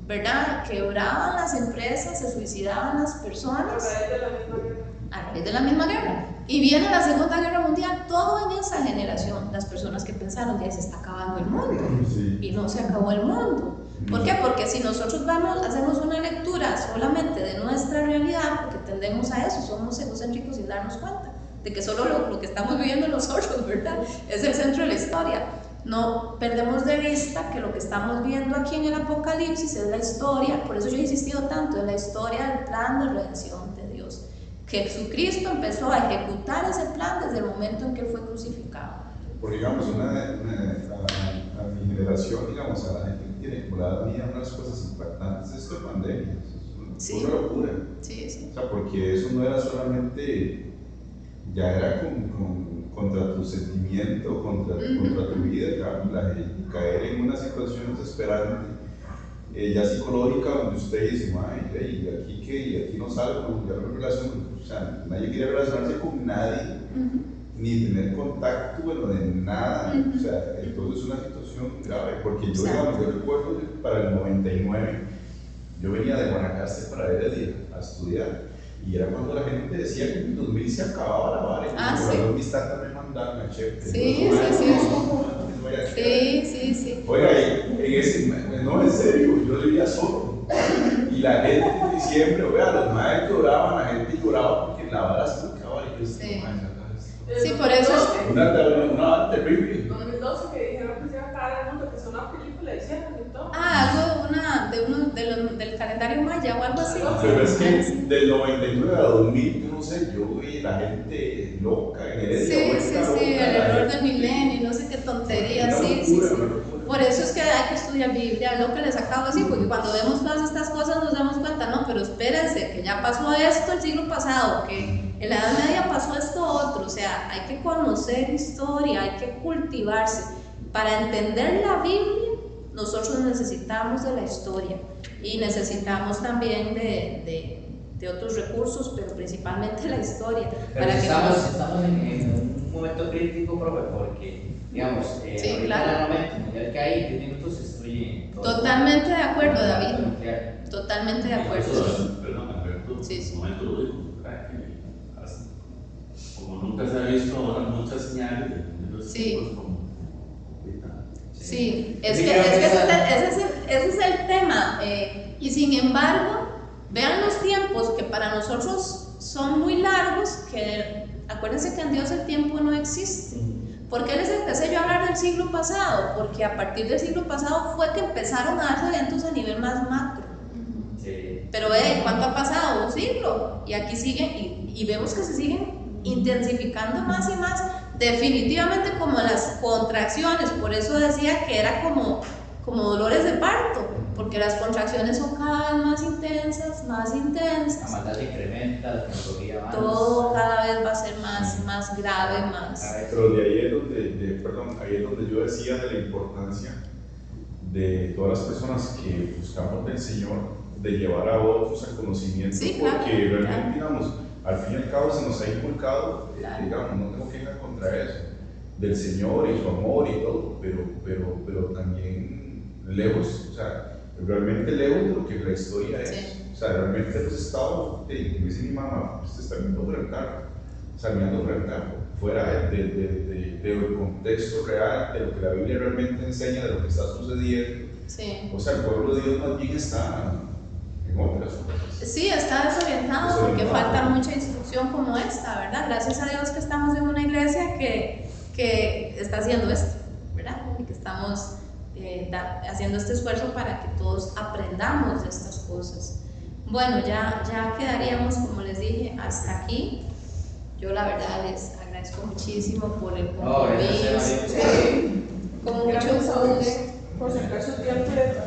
¿verdad? Quebraban las empresas, se suicidaban las personas a raíz de la misma guerra. Y viene la Segunda Guerra Mundial, todo en esa generación. Las personas que pensaron, ya se está acabando el mundo. Y no se acabó el mundo. ¿Por qué? Porque si nosotros hacemos una lectura solamente de nuestra realidad, porque tendemos a eso, somos egocéntricos sin darnos cuenta de que solo lo que estamos viviendo nosotros, ¿verdad? Es el centro de la historia. No perdemos de vista que lo que estamos viendo aquí en el Apocalipsis es la historia, por eso yo he insistido tanto en la historia del plan de redención de Dios, que Jesucristo empezó a ejecutar ese plan desde el momento en que fue crucificado. Porque digamos, a mi generación, digamos, a la gente que tiene como la edad mía, unas cosas impactantes es esta pandemia, es una locura. Sí, sí. O sea, porque eso no era solamente, ya era contra tu sentimiento, contra tu vida, y caer en una situación desesperante, ya psicológica, donde usted dice, ¿y aquí qué? Y aquí no salgo, ya no me relaciono, o sea, nadie quiere relacionarse con nadie, ni tener contacto, bueno, de nada, o sea, entonces es una situación grave, porque yo, digamos, yo recuerdo que para el 99, yo venía de Guanacaste para Heredia a estudiar, y era cuando la gente decía que en el 2000 se acababa la vara, y sí. mis tantas me mandaban a Chepe. Sí. Oiga, no, en serio, yo vivía solo, y la gente en diciembre, oiga, los maestros lloraban, la gente lloraba porque la vara se acababa, y yo decía, sí, por eso una terrible. 2012 que dijeron que se iba a acabar el mundo, que es una película hicieron y todo. Del calendario maya o algo así. Pero es que del 99 a 2000, yo no sé, yo vi la gente loca en Heredia. Sí, el error del milenio, no sé qué tontería, sí. Por eso es que hay que estudiar Biblia, lo que les acabo de decir, porque cuando vemos todas estas cosas nos damos cuenta, no, pero espérense, que ya pasó esto el siglo pasado, que en la Edad Media pasó esto otro, o sea, hay que conocer historia, hay que cultivarse. Para entender la Biblia, nosotros necesitamos de la historia y necesitamos también de otros recursos, pero principalmente la historia. Pero para estamos en un momento crítico, profe, porque, digamos, ahorita claro. en el momento mundial que hay, 10 minutos se destruye todo. Totalmente de acuerdo, David. Nuclear. Totalmente de acuerdo. Perdón, Alberto, Sí. un momento lo dijo, como nunca se ha visto ahora muchas señales de los tipos como Sí, es que ese es el tema, y sin embargo, vean los tiempos que para nosotros son muy largos, que acuérdense que en Dios el tiempo no existe. ¿Por qué les empecé yo a hablar del siglo pasado? Porque a partir del siglo pasado fue que empezaron a darse eventos a nivel más macro. Sí. Pero ¿cuánto ha pasado? Un siglo, y aquí siguen, y vemos que se siguen intensificando más y más, definitivamente como las contracciones. Por eso decía que era como dolores de parto, porque las contracciones son cada vez más intensas. La maldad se incrementa, la tecnología avanza. Todo cada vez va a ser más grave, más. Pero de ahí es donde yo decía de la importancia de todas las personas que buscamos del Señor, de llevar a otros al conocimiento, porque realmente, digamos, al fin y al cabo se nos ha inculcado, digamos, no tengo queja contra eso, del Señor y su amor y todo, pero también lejos, o sea, realmente lejos de lo que la historia es. O sea, realmente hemos estado, como dice mi mamá, se está viendo frente fuera del contexto real, de lo que la Biblia realmente enseña, de lo que está sucediendo. Sí. O sea, el pueblo de Dios más bien está en otras cosas. Sí, está desorientado porque falta mucha instrucción como esta, ¿verdad? Gracias a Dios que estamos en una iglesia que está haciendo esto, ¿verdad? Y que estamos haciendo este esfuerzo para que todos aprendamos de estas cosas. Bueno, ya quedaríamos, como les dije, hasta aquí. Yo la verdad les agradezco muchísimo por el compromiso. Con mucho gusto. Por si acaso tiempo de